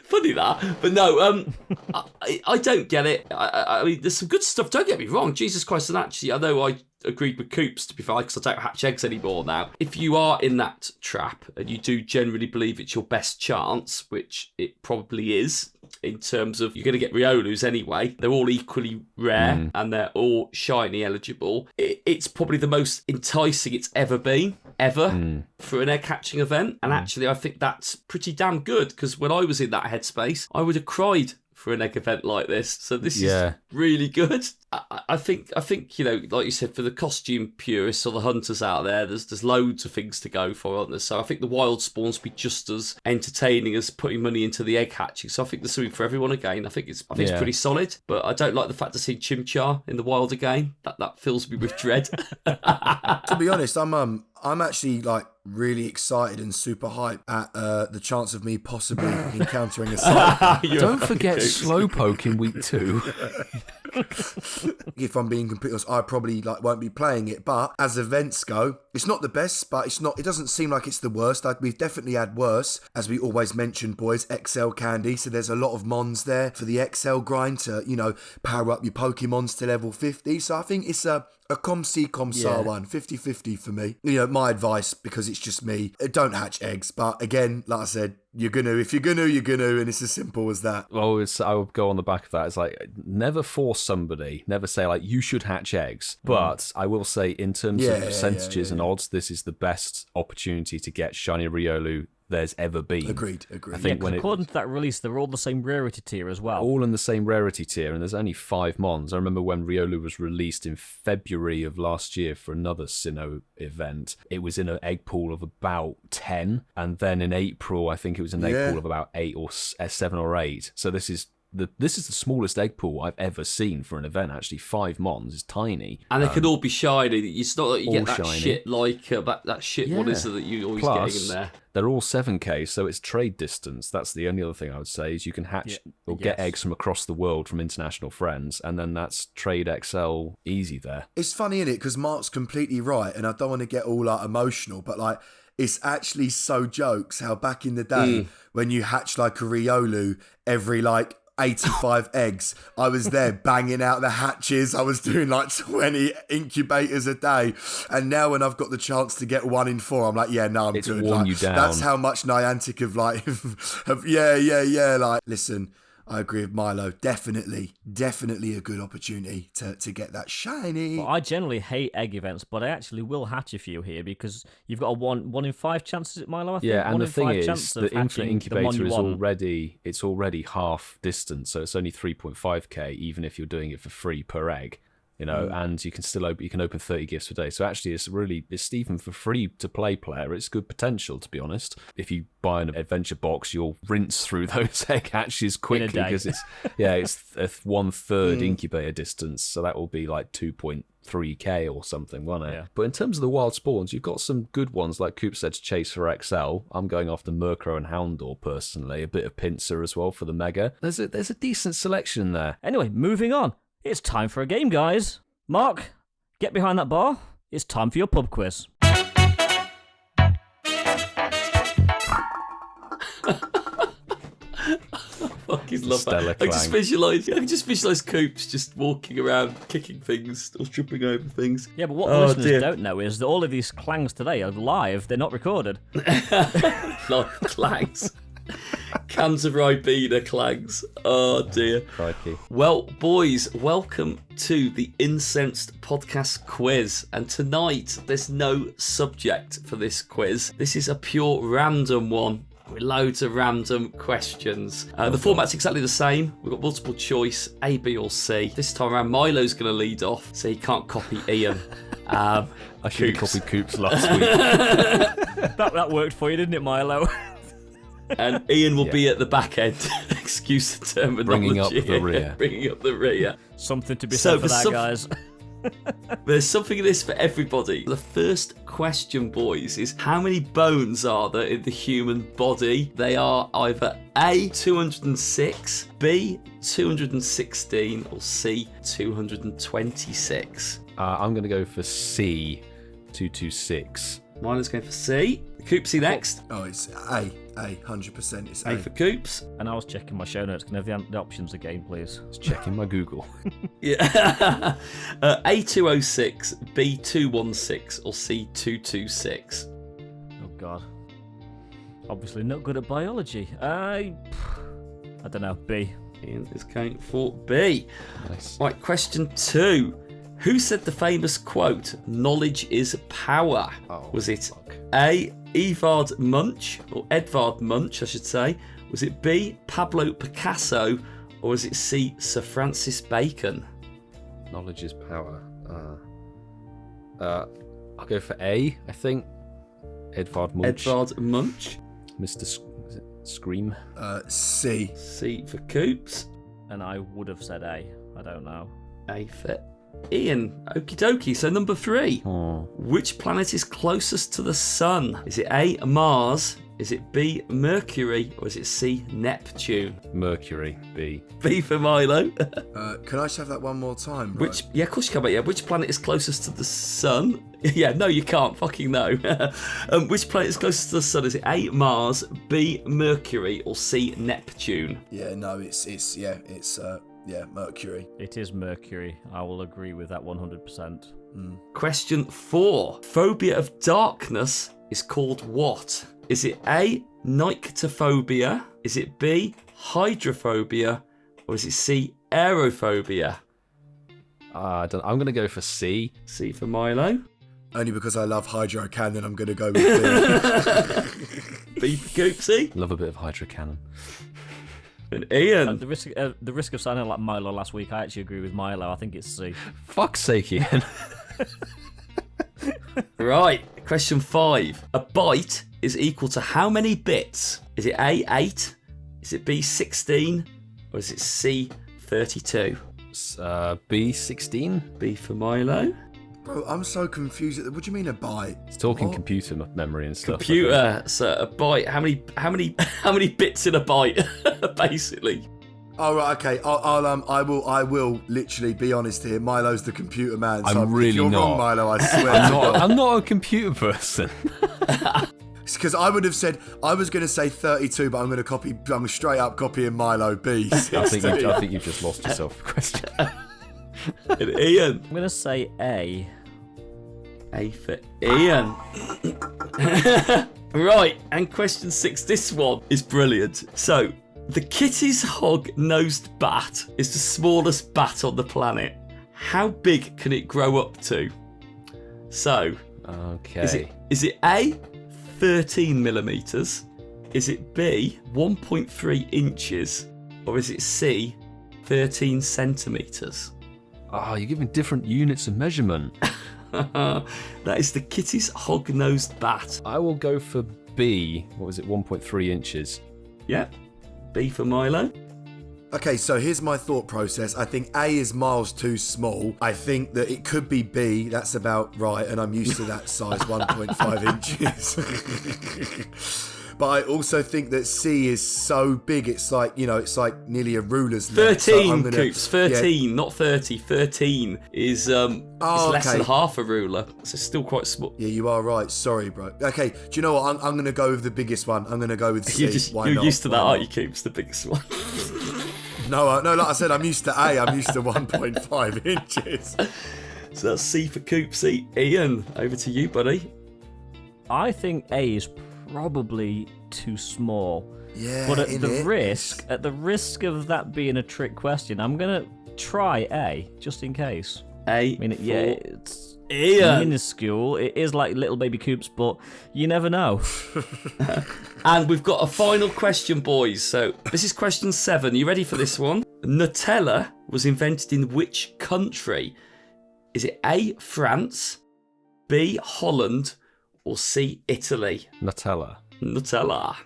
Funny that, but no, I don't get it. I mean, there's some good stuff. Don't get me wrong, Jesus Christ, and actually, I know I agreed with Coops, to be fair, because I don't hatch eggs anymore now. If you are in that trap and you do generally believe it's your best chance, which it probably is, in terms of you're going to get Riolus anyway, they're all equally rare and they're all shiny eligible. It's probably the most enticing it's ever been. ever for an egg hatching event. And actually, I think that's pretty damn good, because when I was in that headspace, I would have cried for an egg event like this. So this is really good. I think like you said, for the costume purists or the hunters out there, there's loads of things to go for, aren't there? So I think the wild spawns be just as entertaining as putting money into the egg hatching. So I think there's something for everyone again. I think it's pretty solid, but I don't like the fact to see Chimchar in the wild again. That fills me with dread. To be honest, I'm actually like really excited and super hyped at the chance of me possibly encountering a Psychic. Don't forget Slowpoke in week 2. If I'm being completely honest, I probably won't be playing it, but as events go, it's not the best, but it doesn't seem like it's the worst. We've definitely had worse, as we always mention, boys. XL candy, so there's a lot of mons there for the XL grind to power up your Pokemons to level 50. So I think it's a com-see, com-sar one, 50-50 for me. My advice, because it's just me, don't hatch eggs. But again, like I said, if you're gonna, and it's as simple as that. Well, I would go on the back of that. It's like, never force somebody, never say like, you should hatch eggs. But I will say, in terms of percentages and odds, this is the best opportunity to get Shiny Riolu there's ever been. Agreed. I think according to that release, they're all the same rarity tier as well. All in the same rarity tier, and there's only 5 mons. I remember when Riolu was released in February of last year for another Sinnoh event, it was in an egg pool of about 10, and then in April, I think it was an egg pool of about 8 or 7 or 8. So this is the smallest egg pool I've ever seen for an event. Actually, 5 mons is tiny, and they could all be shiny. It's not that you get that shiny. Shit like that shit. Yeah. What is it that you always getting in there? They're all 7k, so it's trade distance. That's the only other thing I would say, is you can hatch or get eggs from across the world from international friends, and then that's trade XL easy there. It's funny, innit? Because Mark's completely right, and I don't want to get all emotional, but it's actually so jokes how back in the day when you hatch like a Riolu every 85 eggs, I was there banging out the hatches. I was doing 20 incubators a day, and now when I've got the chance to get 1 in 4, I'm like, I'm it's good. Worn you down. That's how much Niantic have listen, I agree with Milo. Definitely a good opportunity to get that shiny. Well, I generally hate egg events, but I actually will hatch a few here because you've got a 1 in 5 chance, is it, Milo? I think? Yeah, and 1 the in thing 5 is, chance of the infinite hatching the one incubator you is want. already half distance, so it's only 3.5k, even if you're doing it for free per egg. And you can still open 30 gifts a day. So actually, it's even for free to play player. It's good potential, to be honest. If you buy an adventure box, you'll rinse through those egg hatches quickly because it's a 1/3 incubator distance. So that will be 2.3k or something, won't it? Yeah. But in terms of the wild spawns, you've got some good ones, like Coops said, to chase for XL. I'm going after Murkrow and Houndour personally. A bit of Pinsir as well for the Mega. There's a decent selection there. Anyway, moving on. It's time for a game, guys. Mark, get behind that bar. It's time for your pub quiz. Fucking love that. I can just visualise Coops just walking around, kicking things, or tripping over things. Yeah, but what the listeners don't know is that all of these clangs today are live. They're not recorded. Live clangs. Cans of Ribena clangs. Oh dear. Crikey. Well, boys, welcome to the Incensed podcast quiz. And tonight, there's no subject for this quiz. This is a pure random one with loads of random questions. The format's exactly the same. We've got multiple choice, A, B, or C. This time around, Milo's going to lead off, so he can't copy Ian. I should have copied Coops last week. that worked for you, didn't it, Milo? And Ian will be at the back end. Excuse the terminology. Bringing up the rear. Bringing up the rear. Something to be said for that, guys. There's something in this for everybody. The first question, boys, is how many bones are there in the human body? They are either A, 206, B, 216, or C, 226. I'm going to go for C, 226. Milo's going for C. Coopsy next. Oh, it's A, 100%. It's A. A for Coops. And I was checking my show notes. Can I have the options again, please? Just checking my Google. Yeah. A206, B216, or C226. Oh, God. Obviously not good at biology. I don't know. B. Ian is going for B. Nice. Right, question 2. Who said the famous quote, "Knowledge is power"? Was it fuck. A. Edvard Munch, or Edvard Munch, I should say? Was it B. Pablo Picasso, or was it C. Sir Francis Bacon? Knowledge is power. I'll go for A, I think. Edvard Munch. Edvard Munch. Mr. Scream. C. C for Coops. And I would have said A. I don't know. A for Ian. Okie dokie. So number 3. Oh. Which planet is closest to the sun? Is it A. Mars? Is it B. Mercury? Or is it C. Neptune? Mercury. B. B for Milo. Can I just have that one more time? Bro? Yeah, of course you can, but yeah, which planet is closest to the sun? Yeah, no, you can't. Fucking no. Which planet is closest to the sun? Is it A. Mars, B. Mercury, or C. Neptune? Yeah, no, it's Mercury. It is Mercury. I will agree with that 100%. Question 4. Phobia of darkness is called what? Is it A. Nyctophobia? Is it B. Hydrophobia? Or is it C. Aerophobia? I'm going to go for C. C for Milo. Only because I love Hydro Cannon, I'm going to go with B. B for Coopsy. Love a bit of Hydro Cannon. And Ian. At the risk of sounding like Milo last week, I actually agree with Milo. I think it's C. Fuck's sake, Ian. Right, question 5. A byte is equal to how many bits? Is it A, 8? Is it B, 16? Or is it C, 32? B, 16. B for Milo. Bro, I'm so confused. What do you mean a byte? It's talking What? computer memory and stuff. Computer, so a byte. How many bits in a byte? Basically. Oh right, okay. I will literally be honest here. Milo's the computer man. So I'm really if you're not. wrong, Milo, I swear. I'm not a computer person. Because I would have said I was going to say 32, but I'm straight up copying Milo B. I think you've just lost yourself the question. And Ian. I'm going to say A. A for Ian. Right, and question 6. This one is brilliant. So, the Kitty's hog-nosed bat is the smallest bat on the planet. How big can it grow up to? So, Okay. is it A, 13 millimeters? Is it B, 1.3 inches? Or is it C, 13 centimeters? Oh, you're giving different units of measurement. That is the Kitty's hog-nosed bat. I will go for B. What was it? 1.3 inches. Yep. B for Milo. Okay, so here's my thought process. I think A is miles too small. I think that it could be B. That's about right, and I'm used to that size, 1.5 inches. But I also think that C is so big, it's like nearly a ruler's neck. 13, Coops. 13, not 30. 13 is less than half a ruler. So it's still quite small. Yeah, you are right. Sorry, bro. Okay, do you know what? I'm going to go with the biggest one. I'm going to go with C. You're used to that, aren't you, Coops? The biggest one. No, like I said, I'm used to A. I'm used to 1.5 inches. So that's C for Coopsy. Ian, over to you, buddy. I think A is probably too small. Yeah, But at the risk of that being a trick question, I'm gonna try A just in case. A. I mean, yeah, it's Ian. minuscule. It is like little baby Coops, but you never know. And we've got a final question, boys. So this is question 7. You ready for this one? Nutella was invented in which country? Is it A, France, B, Holland, or C, Italy? Nutella. Nutella.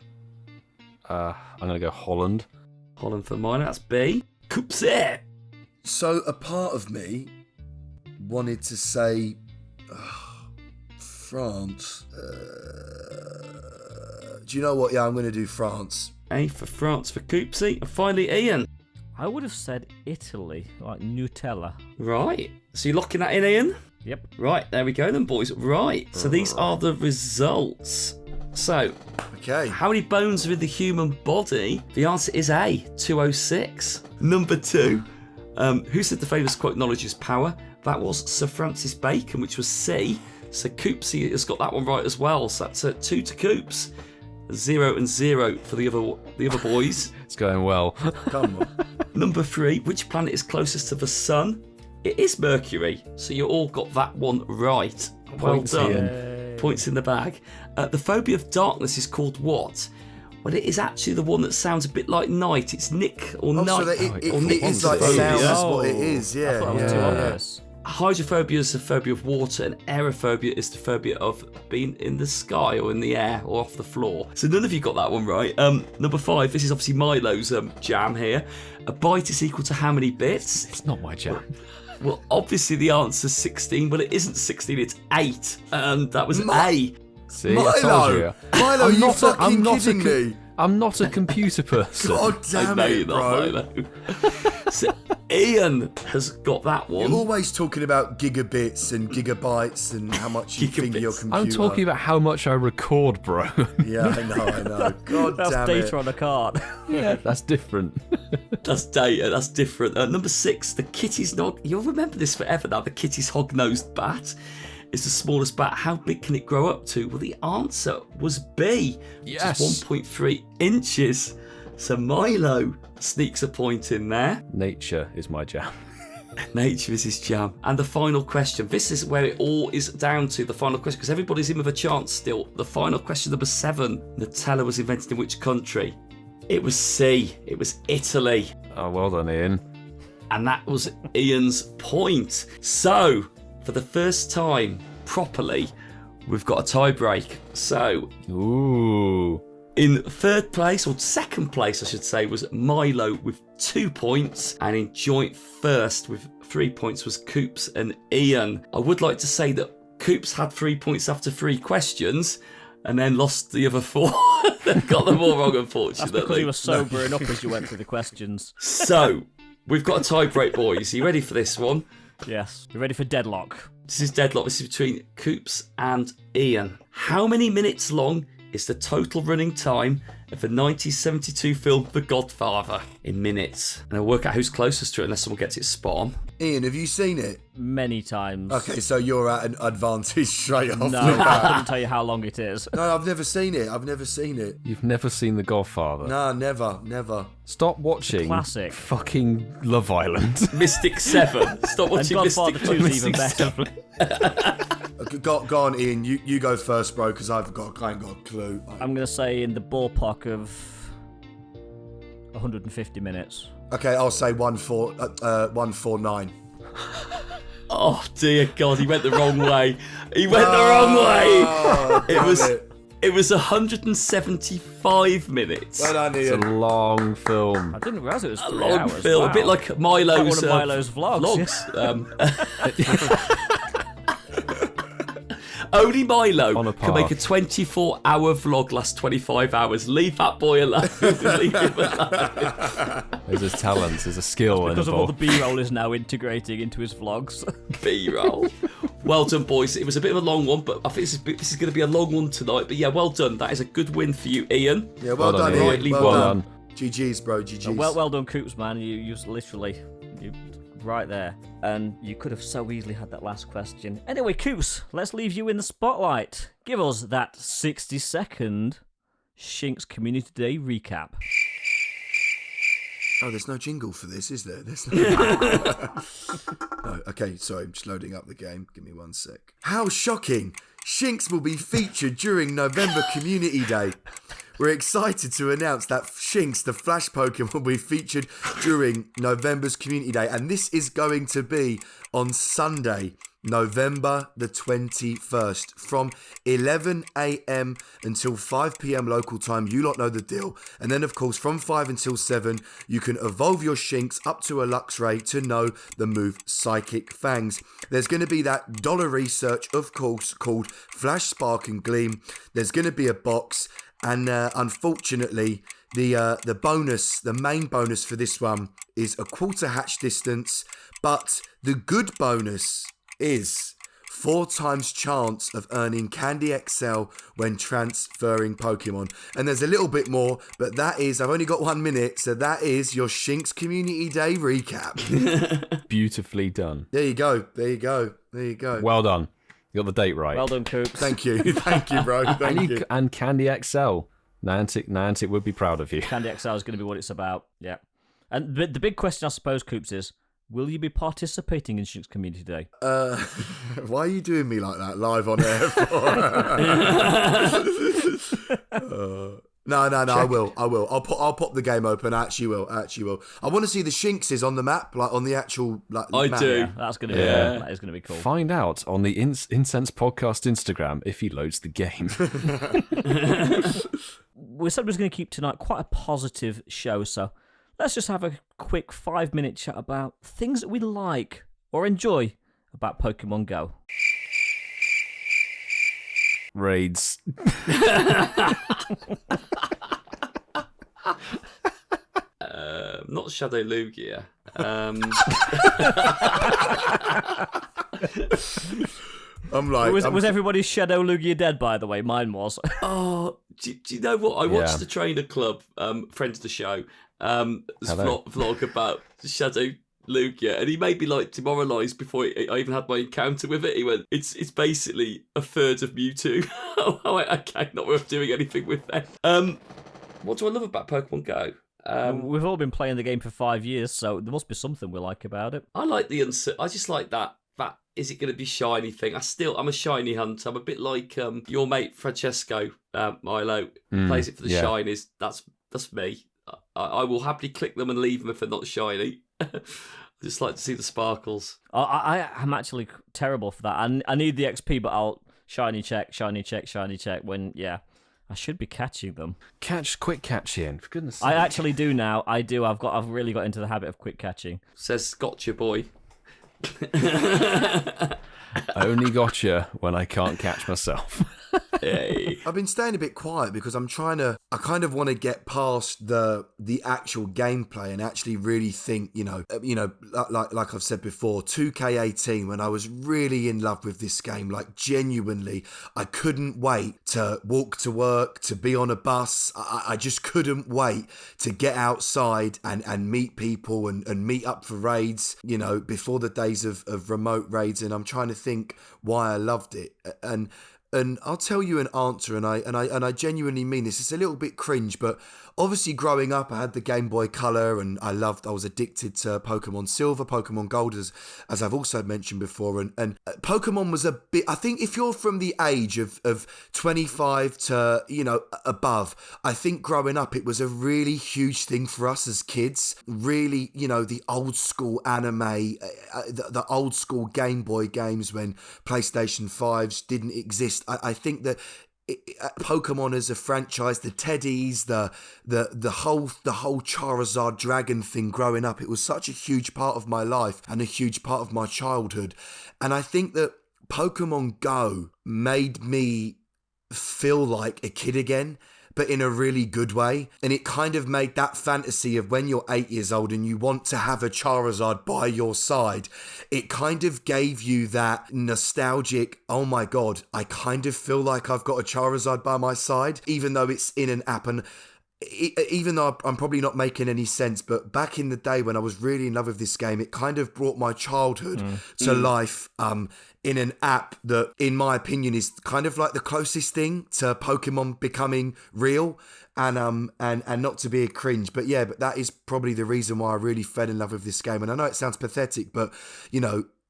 I'm going to go Holland. Holland for mine, that's B. Coops it. So a part of me wanted to say France. Do you know what? Yeah, I'm going to do France. A for France for Coopsy. And finally, Ian. I would have said Italy, like Nutella. Right. So you're locking that in, Ian? Yep. Right, there we go then, boys. Right. So these are the results. So, Okay. how many bones are in the human body? The answer is A, 206. Number 2. Who said the famous quote, "Knowledge is power"? That was Sir Francis Bacon, which was C. So Coopsy has got that one right as well. So that's 2 to Coops. 0 and 0 for the other boys. It's going well. Come on. Number 3. Which planet is closest to the sun? It is Mercury, so you all got that one right. Well done. Points in the bag. The phobia of darkness is called what? Well, it is actually the one that sounds a bit like night. It's Nick or night. So it is like sounds what it is, yeah. I thought it was too obvious. Hydrophobia is the phobia of water, and aerophobia is the phobia of being in the sky or in the air or off the floor. So none of you got that one right. Number 5, this is obviously Milo's jam here. A byte is equal to how many bits? It's not my jam. Well, obviously the answer's 16, but it isn't 16, it's 8. And that was A. See, I told you. Milo, you fucking kidding me? I'm not a computer person. God damn it, bro. Milo. So Ian has got that one. You're always talking about gigabits and gigabytes and how much you think of your computer. I'm talking about how much I record, bro. Yeah, I know. God That's damn data it. on a card. Yeah, that's different. That's data, that's different. Number 6, the Kitty's Nog. You'll remember this forever now. The Kitty's hog-nosed bat is the smallest bat. How big can it grow up to? Well, the answer was B. Yes. Which is 1.3 inches. So Milo sneaks a point in there. Nature is my jam. Nature is his jam. And the final question. This is where it all is down to, the final question, because everybody's in with a chance still. The final question, number 7. Nutella was invented in which country? It was C. It was Italy. Oh, well done, Ian. And that was Ian's point. So, for the first time properly, we've got a tie break. So, Ooh. in third place, or second place I should say, was Milo with 2 points. And in joint first with 3 points was Coops and Ian. I would like to say that Coops had 3 points after 3 questions and then lost the other 4. Got them all wrong, unfortunately. That's because you were sobering up as you went through the questions. So, we've got a tie break, boys. Are you ready for this one? Yes. You ready for deadlock? This is deadlock. This is between Coops and Ian. How many minutes long is the total running time of the 1972 film The Godfather in minutes? And I'll work out who's closest to it unless someone gets it spot on. Ian, have you seen it? Many times. Okay, so you're at an advantage straight off. No, I couldn't tell you how long it is. No, I've never seen it. You've never seen The Godfather? No, never. Stop watching Classic. fucking Love Island. Mystic 7. Stop watching And Mystic Godfather 2 is even Mystic better. Okay, go on, Ian. You go first, bro, because I ain't got a clue. I'm going to say in the ballpark of 150 minutes. Okay, I'll say 149. Oh dear God, he went the wrong way. He went the wrong way. It was 175 minutes. Well done, It's a Ian. long film. I didn't realise it was 3 Long hours. film, Wow. a bit like Milo's, Like one of Milo's vlogs. Only Milo On a can make a path. 24-hour vlog last 25 hours. Leave that boy alone. Leave him alone. There's a talent, there's a skill Because of all the involved. B-roll is now integrating into his vlogs. B-roll. Well done, boys. It was a bit of a long one, but I think this is going to be a long one tonight. But yeah, well done. That is a good win for you, Ian. Yeah, well done, Ian. Rightly Well won. done. GG's, bro. GG's. well done, Coops, man. You literally, you right there. And you could have so easily had that last question. Anyway, Coops, let's leave you in the spotlight. Give us that 60-second Shinx Community Day recap. Oh, there's no jingle for this, is there? There's no... No, okay, sorry, I'm just loading up the game. Give me 1 sec. How shocking! Shinx will be featured during November Community Day. We're excited to announce that Shinx, the Flash Pokemon, will be featured during November's Community Day, and this is going to be on Sunday, November the 21st, from 11 a.m. until 5 p.m. local time. You lot know the deal. And then, of course, from 5 until 7, you can evolve your Shinx up to a Luxray to know the move Psychic Fangs. There's going to be that dollar research, of course, called Flash, Spark and Gleam. There's going to be a box. And unfortunately, the bonus, the main bonus for this one is a quarter hatch distance. But the good bonus is 4 times chance of earning Candy XL when transferring Pokemon. And there's a little bit more, but that is, I've only got 1 minute, so that is your Shinx Community Day recap. Beautifully done. There you go. Well done. You got the date right. Well done, Coops. Thank you, bro. Thank you. And Candy XL. Niantic would be proud of you. Candy XL is going to be what it's about. Yeah. And the big question, I suppose, Coops, is will you be participating in Shinx Community Day? Why are you doing me like that live on air for? No, I will. I'll pop the game open. I actually will. I want to see the Shinxes on the map, like on the actual map. do. Yeah, that's gonna be that is gonna be cool. Find out on the Incensed Podcast Instagram if he loads the game. We said we was going to keep tonight quite a positive show, so let's just have a quick 5-minute chat about things that we like or enjoy about Pokemon Go. Raids. Not Shadow Lugia. I'm like, Was everybody's Shadow Lugia dead, by the way? Mine was. Oh, do you know what? I watched the Trainer Club, friend of the show, vlog about Shadow Lugia, and he made me like demoralised before I even had my encounter with it. He went, "It's basically a third of Mewtwo." Okay, not worth doing anything with that. What do I love about Pokemon Go? We've all been playing the game for 5 years, so there must be something we like about it. I like the I just like that is it going to be shiny thing. I'm a shiny hunter. I'm a bit like your mate Francesco Milo plays it for the shinies. That's me. I will happily click them and leave them if they're not shiny. I just like to see the sparkles. I'm actually terrible for that. I need the XP, but I'll shiny check when I should be catching them. Quick catching, for goodness sake. I actually do now. I've really got into the habit of quick catching. Says gotcha boy. I only gotcha when I can't catch myself. Hey. I've been staying a bit quiet because I kind of want to get past the actual gameplay and actually really think, like I've said before, 2K18, when I was really in love with this game, like genuinely, I couldn't wait to walk to work, to be on a bus. I just couldn't wait to get outside and meet people and meet up for raids, before the days of remote raids. And I'm trying to think why I loved it. And I'll tell you an answer, and I genuinely mean this. It's a little bit cringe, but obviously growing up, I had the Game Boy Color, and I was addicted to Pokemon Silver, Pokemon Gold, as I've also mentioned before. And Pokemon was a bit, I think if you're from the age of 25 to, above, I think growing up, it was a really huge thing for us as kids. Really, the old school anime, the old school Game Boy games when PlayStation 5s didn't exist. I think that Pokemon as a franchise, the Teddies, the whole Charizard Dragon thing growing up, it was such a huge part of my life and a huge part of my childhood. And I think that Pokemon Go made me feel like a kid again, but in a really good way. And it kind of made that fantasy of when you're 8 years old and you want to have a Charizard by your side, it kind of gave you that nostalgic, oh my God, I kind of feel like I've got a Charizard by my side, even though it's in an app. And even though I'm probably not making any sense, but back in the day when I was really in love with this game, it kind of brought my childhood to life in an app that, in my opinion, is kind of like the closest thing to Pokemon becoming real. And not to be a cringe, but that is probably the reason why I really fell in love with this game. And I know it sounds pathetic, but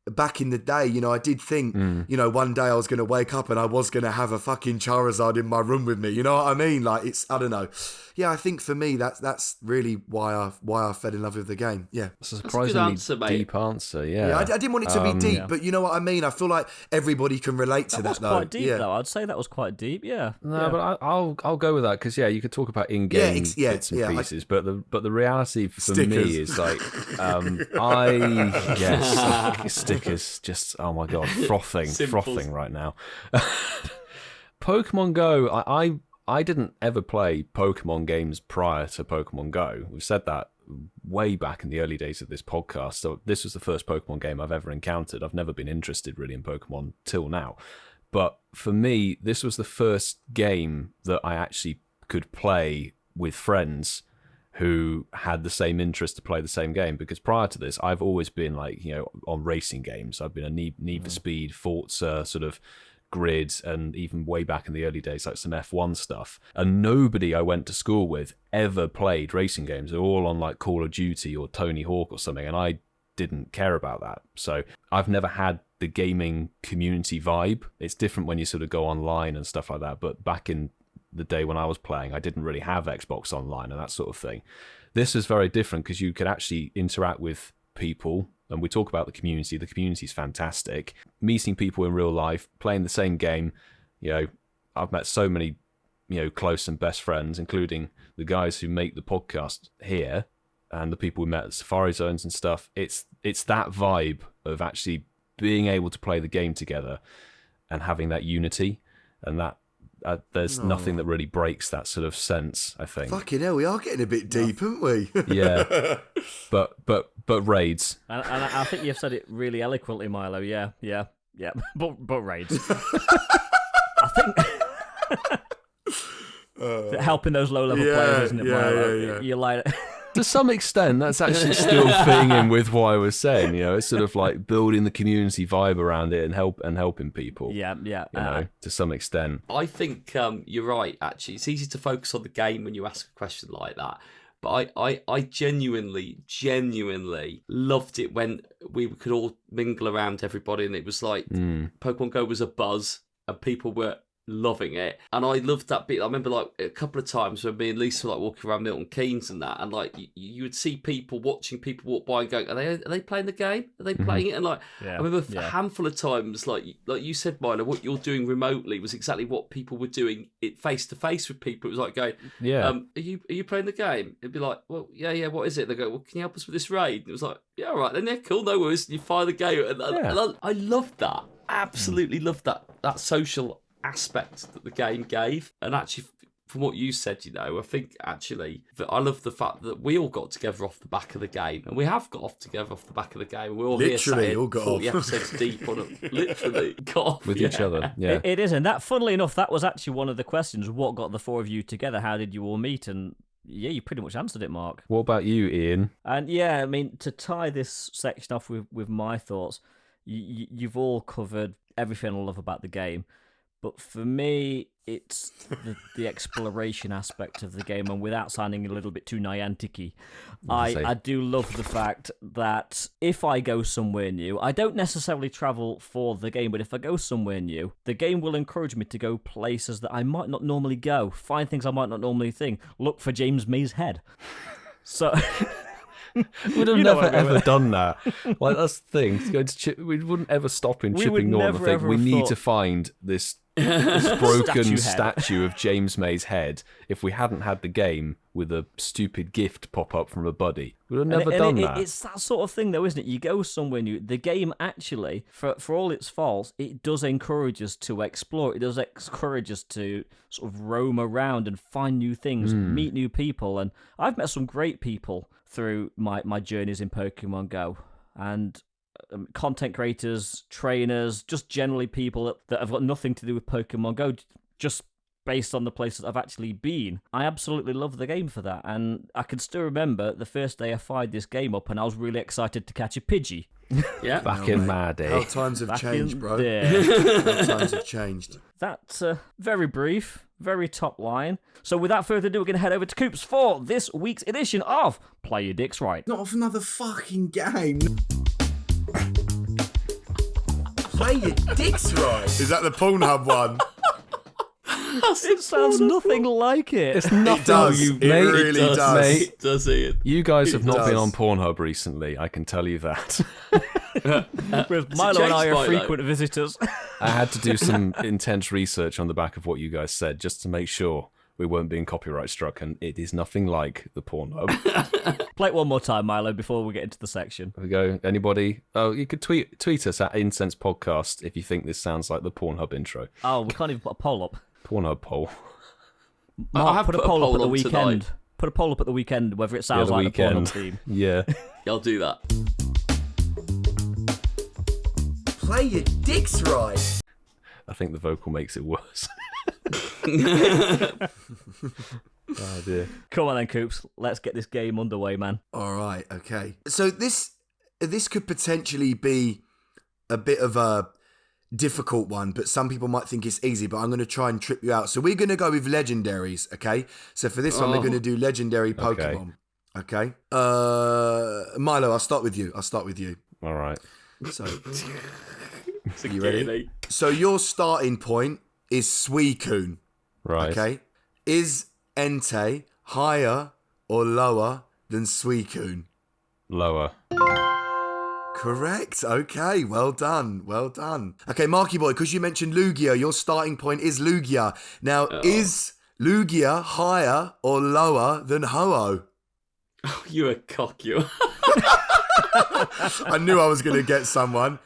back in the day, I did think, one day I was going to wake up and I was going to have a fucking Charizard in my room with me. You know what I mean? Like, I don't know. Yeah, I think for me, that's really why I fell in love with the game. Yeah. That's a surprisingly deep answer, yeah. I didn't want it to be deep, but you know what I mean? I feel like everybody can relate to that, was though. Quite deep, though. I'd say that was quite deep, yeah. No, but I'll go with that, because, you could talk about in-game bits and pieces, but the reality for me is, like, stickers, just, oh my God, frothing right now. Pokemon Go, I didn't ever play Pokemon games prior to Pokemon Go. We've said that way back in the early days of this podcast. So this was the first Pokemon game I've ever encountered. I've never been interested really in Pokemon till now. But for me, this was the first game that I actually could play with friends who had the same interest to play the same game. Because prior to this, I've always been like, on racing games. I've been a Need for Speed, Forza sort of Grid, and even way back in the early days, like some F1 stuff. And nobody I went to school with ever played racing games. They're all on like Call of Duty or Tony Hawk or something. And I didn't care about that. So I've never had the gaming community vibe. It's different when you sort of go online and stuff like that. But back in the day when I was playing, I didn't really have Xbox Online and that sort of thing. This is very different because you could actually interact with people. And we talk about the community. The community is fantastic. Meeting people in real life, playing the same game. I've met so many, close and best friends, including the guys who make the podcast here and the people we met at Safari Zones and stuff. It's that vibe of actually being able to play the game together and having that unity, and that there's nothing that really breaks that sort of sense, I think. Fucking hell, we are getting a bit deep, aren't we? Yeah. But raids. And I think you've said it really eloquently, Milo. Yeah. But raids. I think helping those low-level players, isn't it, Milo? Yeah. You're like... To some extent, that's actually still fitting in with what I was saying. It's sort of like building the community vibe around it and helping people. Yeah. To some extent. I think you're right, actually. It's easy to focus on the game when you ask a question like that. But I genuinely loved it when we could all mingle around everybody, and it was like Pokemon Go was a buzz and people were loving it. And I loved that bit. I remember like a couple of times when me and Lisa were like walking around Milton Keynes and that, and like you would see people watching people walk by and going, are they playing the game? Are they playing it? And like I remember a handful of times, like you said, Milo, what you're doing remotely was exactly what people were doing it face to face with people. It was like going, are you playing the game? It'd be like, well, yeah, what is it? They go, well, can you help us with this raid? And it was like, yeah, all right, then yeah, cool, no worries. And you fire the game, and I loved that. Absolutely loved that social aspect that the game gave. And actually, from what you said, I think actually that I love the fact that we all got together off the back of the game, and we have got off together off the back of the game, and we're all literally here all got 40 off. episodes deep on it. Literally got off With each other. Yeah. It is, and that, funnily enough, that was actually one of the questions. What got the four of you together? How did you all meet? And yeah, you pretty much answered it, Mark. What about you, Ian? And yeah, I mean, to tie this section off with my thoughts, you've all covered everything I love about the game. But for me, it's the exploration aspect of the game, and without sounding a little bit too Niantic-y, I do love the fact that if I go somewhere new, I don't necessarily travel for the game, but if I go somewhere new, the game will encourage me to go places that I might not normally go, find things I might not normally think, look for James May's head. So... We'd have never ever done that. Like, that's the thing. We wouldn't ever stop in Chipping Norton and think we need to find this broken statue of James May's head if we hadn't had the game with a stupid gift pop up from a buddy. We'd have never done that. It's that sort of thing, though, isn't it? You go somewhere new. The game actually, for all its faults, it does encourage us to explore. It does encourage us to sort of roam around and find new things, meet new people. And I've met some great people through my journeys in Pokemon Go. And content creators, trainers, just generally people that have got nothing to do with Pokemon Go, just based on the places I've actually been. I absolutely love the game for that. And I can still remember the first day I fired this game up and I was really excited to catch a Pidgey. Yeah. Back in my day. How times have changed, bro. How times have changed. That's very brief, very top line. So without further ado, we're going to head over to Coops for this week's edition of Play Your Dicks Right. Not off another fucking game. Play Your Dicks Right. Is that the Pornhub one? It sounds nothing like it. It's nothing. It does. You, It mate, really it does. does. Mate, It does, Ian. you guys have not been does. on Pornhub recently, I can tell you that. Milo and I are Milo. frequent visitors. I had to do some intense research on the back of what you guys said just to make sure we weren't being copyright struck, and it is nothing like the Pornhub. Play it one more time, Milo, before we get into the section. There we go. Anybody? Oh, you could tweet us at Incensed Podcast if you think this sounds like the Pornhub intro. Oh, we can't even put a poll up. Pornhub poll. Mark, I have put a put a poll up poll at the on weekend. tonight. Put a poll up at the weekend whether it sounds the like weekend. the Pornhub theme. Yeah. I'll do that. Play Your Dicks Right. I think the vocal makes it worse. Oh dear. Come on then, Coops. Let's get this game underway, man. All right, okay. So this could potentially be a bit of a difficult one, but some people might think it's easy, but I'm going to try and trip you out. So we're going to go with legendaries, okay? So for this one, we're going to do legendary Pokemon. Okay. Milo, I'll start with you. All right. So, are you ready? So your starting point is Suicune. Right. Okay. Is Entei higher or lower than Suicune? Lower. Correct. Okay. Well done. Okay, Marky Boy, because you mentioned Lugia, your starting point is Lugia. Now, is Lugia higher or lower than Ho-Oh? Oh, you're a cock, you. I knew I was going to get someone.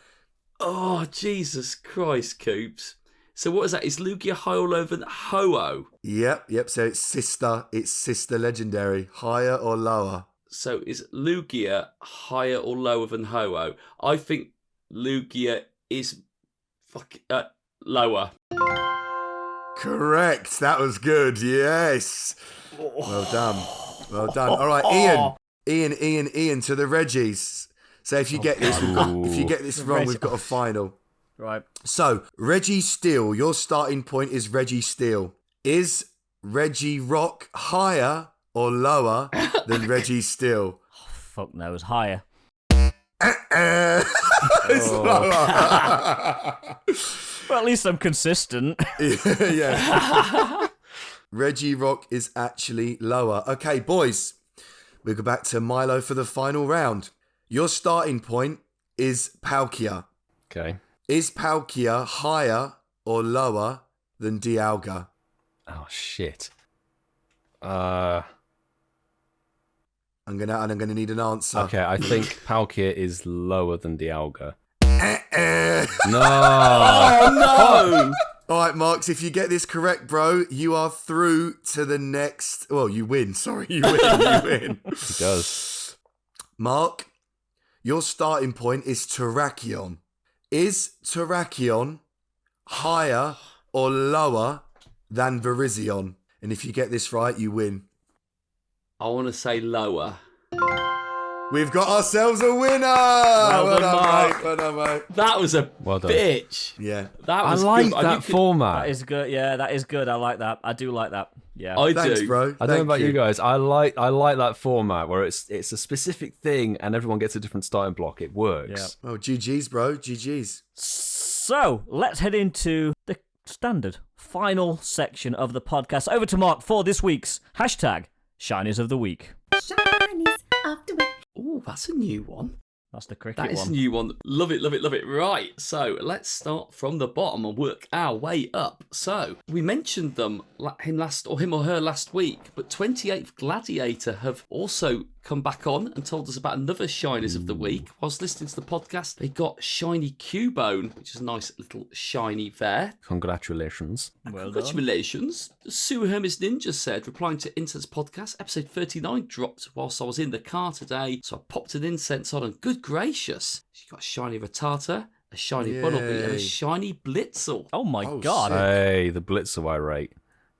Oh, Jesus Christ, Coops. So what is that? Is Lugia higher or lower than Ho-Oh? Yep. So it's sister legendary. Higher or lower? So is Lugia higher or lower than Ho-Oh? I think Lugia is lower. Correct. That was good. Yes. Well done. All right, Ian to the Reggies. So if you get this, wrong, we've got a final. Right. So Reggie Steele, your starting point is Reggie Steele. Is Reggie Rock higher or lower than Reggie Steele? Oh, fuck knows. Higher. It's lower. Well, at least I'm consistent. Yeah. Reggie Rock is actually lower. Okay, boys, we go back to Milo for the final round. Your starting point is Palkia. Okay. Is Palkia higher or lower than Dialga? Oh, shit. I'm gonna need an answer. Okay, I think Palkia is lower than Dialga. No. Oh, no! All right, Marks, if you get this correct, bro, you are through to the next... Well, you win. Sorry, you win. He does. Mark, your starting point is Terrakion. Is Terrakion higher or lower than Virizion? And if you get this right, you win. I want to say lower. We've got ourselves a winner! Well done, Mark. Well done, mate. That was a Well done. bitch. Yeah. That I was like good. that format. That is good. Yeah, that is good. I like that. I do like that. Yeah. I Thanks, do. bro. I don't know about you guys. I like that format where it's a specific thing and everyone gets a different starting block. It works. Oh, GG's, bro. GG's. So let's head into the standard final section of the podcast. Over to Mark for this week's hashtag Shinies of the Week. Shinies of the week. Oh, that's a new one. That's the cricket That is one. a new one. Love it, love it, love it. Right, so let's start from the bottom and work our way up. So we mentioned him or her last week, but 28th Gladiator have also come back on and told us about another Shinies of the Week. Whilst listening to the podcast, they got Shiny Cubone, which is a nice little shiny there. Congratulations. Well done. Congratulations. Sue Hermes Ninja said, replying to Incensed podcast, episode 39 dropped whilst I was in the car today, so I popped an incense on and good gracious, she got a shiny Rattata, a shiny Bunnelby, and a shiny Blitzel. Oh my Oh, god. sick. Hey, the Blitzer I rate.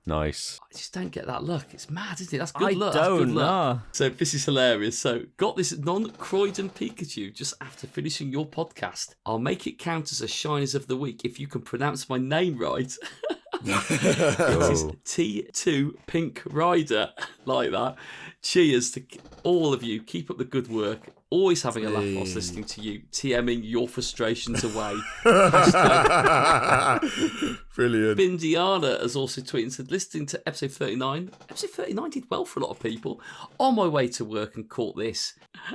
Nice. I just don't get that luck. It's mad, isn't it? That's good I luck. That's good don't luck. know. So this is hilarious. So got this non-Croydon Pikachu just after finishing your podcast. I'll make it count as a Shinies of the Week if you can pronounce my name right. It is T2 Pink Rider. Like that. Cheers to all of you. Keep up the good work. Always having a laugh whilst listening to you, TMing your frustrations away. Brilliant. Bindiana has also tweeted and said, listening to episode 39. Episode 39 did well for a lot of people. On my way to work and caught this.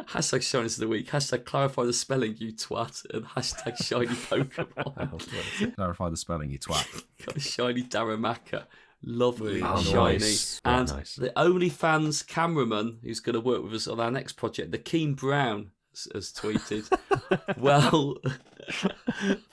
Hashtag Shinies of the Week. Hashtag clarify the spelling, you twat. And hashtag shiny Pokemon. Clarify the spelling, you twat. Got a shiny Darumaka. Lovely, Oh, shiny. nice. And Nice. the OnlyFans cameraman who's going to work with us on our next project, the Keen Brown, has tweeted, well,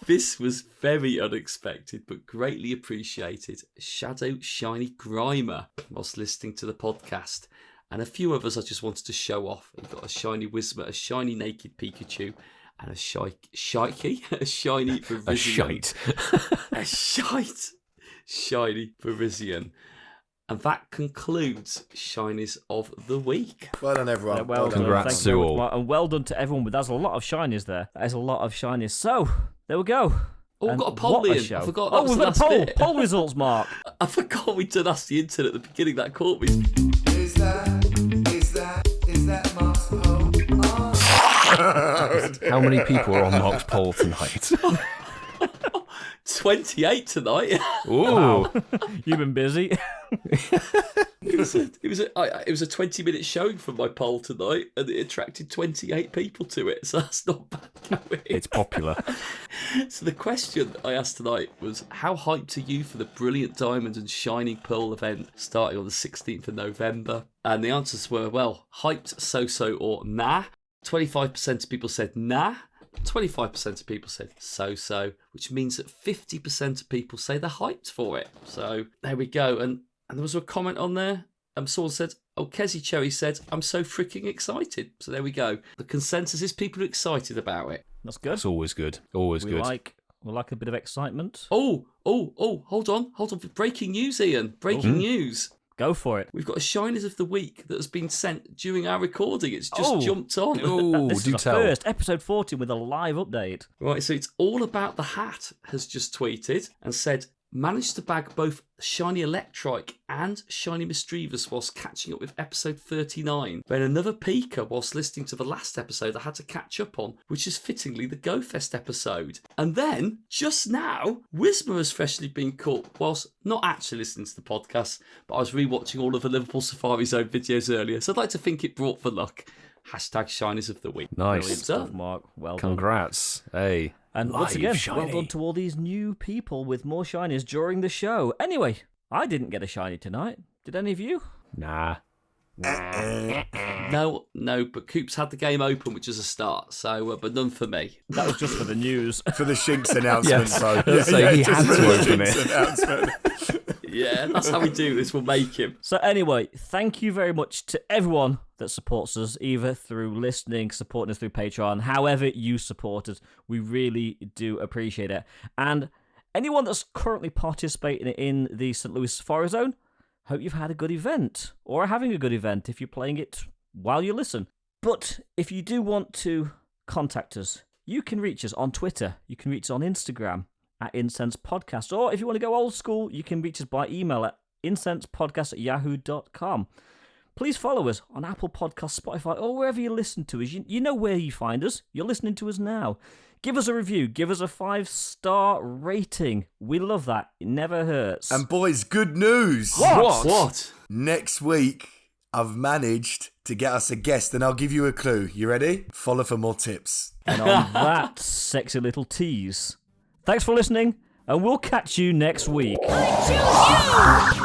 this was very unexpected but greatly appreciated. Shadow Shiny Grimer whilst listening to the podcast. And a few of us I just wanted to show off. We've got a shiny Whismur, a shiny Naked Pikachu, and a shiny Virizion. A shite. A shite. Shiny Virizion. And that concludes Shinies of the Week. Well done, everyone. Yeah, well done. Congrats Thank you to very much, all. Mark. And well done to everyone. But there's a lot of shinies there. That is a lot of shinies. So, there we go. Oh, we've And got a poll what in. show. I forgot that Oh, was we've the got a last poll. bit. Poll results, Mark. I forgot we did ask the internet at the beginning. That caught me. Is that How many people are on Mark's poll tonight? 28 tonight. Ooh. You've been busy. It was a 20-minute showing for my poll tonight, and it attracted 28 people to it, so that's not bad going. It's popular. So the question I asked tonight was, how hyped are you for the Brilliant Diamond and Shining Pearl event starting on the 16th of November? And the answers were, well, hyped, so-so, or nah. 25% of people said nah. 25% of people said so-so, which means that 50% of people say they're hyped for it. So there we go. And there was a comment on there. Someone said, Kezi Cherry said, I'm so freaking excited. So there we go. The consensus is people are excited about it. That's good. That's always good. Always We good. like a bit of excitement. Oh, hold on. Breaking news, Ian. Breaking news. Go for it. We've got a Shiners of the Week that has been sent during our recording. It's just jumped on. Oh, This do is the tell. first, episode 14 with a live update. Right, so it's all about the hat has just tweeted and said, managed to bag both Shiny Electrike and Shiny Mischievous whilst catching up with episode 39. Then another peeker whilst listening to the last episode I had to catch up on, which is fittingly the Go Fest episode. And then, just now, Whismer has freshly been caught whilst not actually listening to the podcast, but I was rewatching all of the Liverpool Safari Zone videos earlier, so I'd like to think it brought the luck. Hashtag Shiners of the Week. Nice. Brilliant stuff, Mark. Well done. Congrats. Hey. And once again, Shiny. well done to all these new people with more shinies during the show. Anyway, I didn't get a shiny tonight. Did any of you? Nah. No, but Coops had the game open, which is a start, so, but none for me. That was just for the news. For the Shinx announcement, Yes. so. He just had for to the open Shinx it. announcement. Yeah, that's how we do this. We'll make him. So anyway, thank you very much to everyone that supports us, either through listening, supporting us through Patreon, however you support us. We really do appreciate it. And anyone that's currently participating in the St. Louis Safari Zone, hope you've had a good event, or are having a good event if you're playing it while you listen. But if you do want to contact us, you can reach us on Twitter, you can reach us on Instagram at Incensed Podcast, or if you want to go old school, you can reach us by email at incensedpodcast@yahoo.com. Please follow us on Apple Podcasts, Spotify, or wherever you listen to us. You know where you find us. You're listening to us now. Give us a review. Give us a 5-star rating. We love that. It never hurts. And boys, good news. What? Next week, I've managed to get us a guest, and I'll give you a clue. You ready? Follow for more tips. And on that sexy little tease, thanks for listening, and we'll catch you next week. I choose you!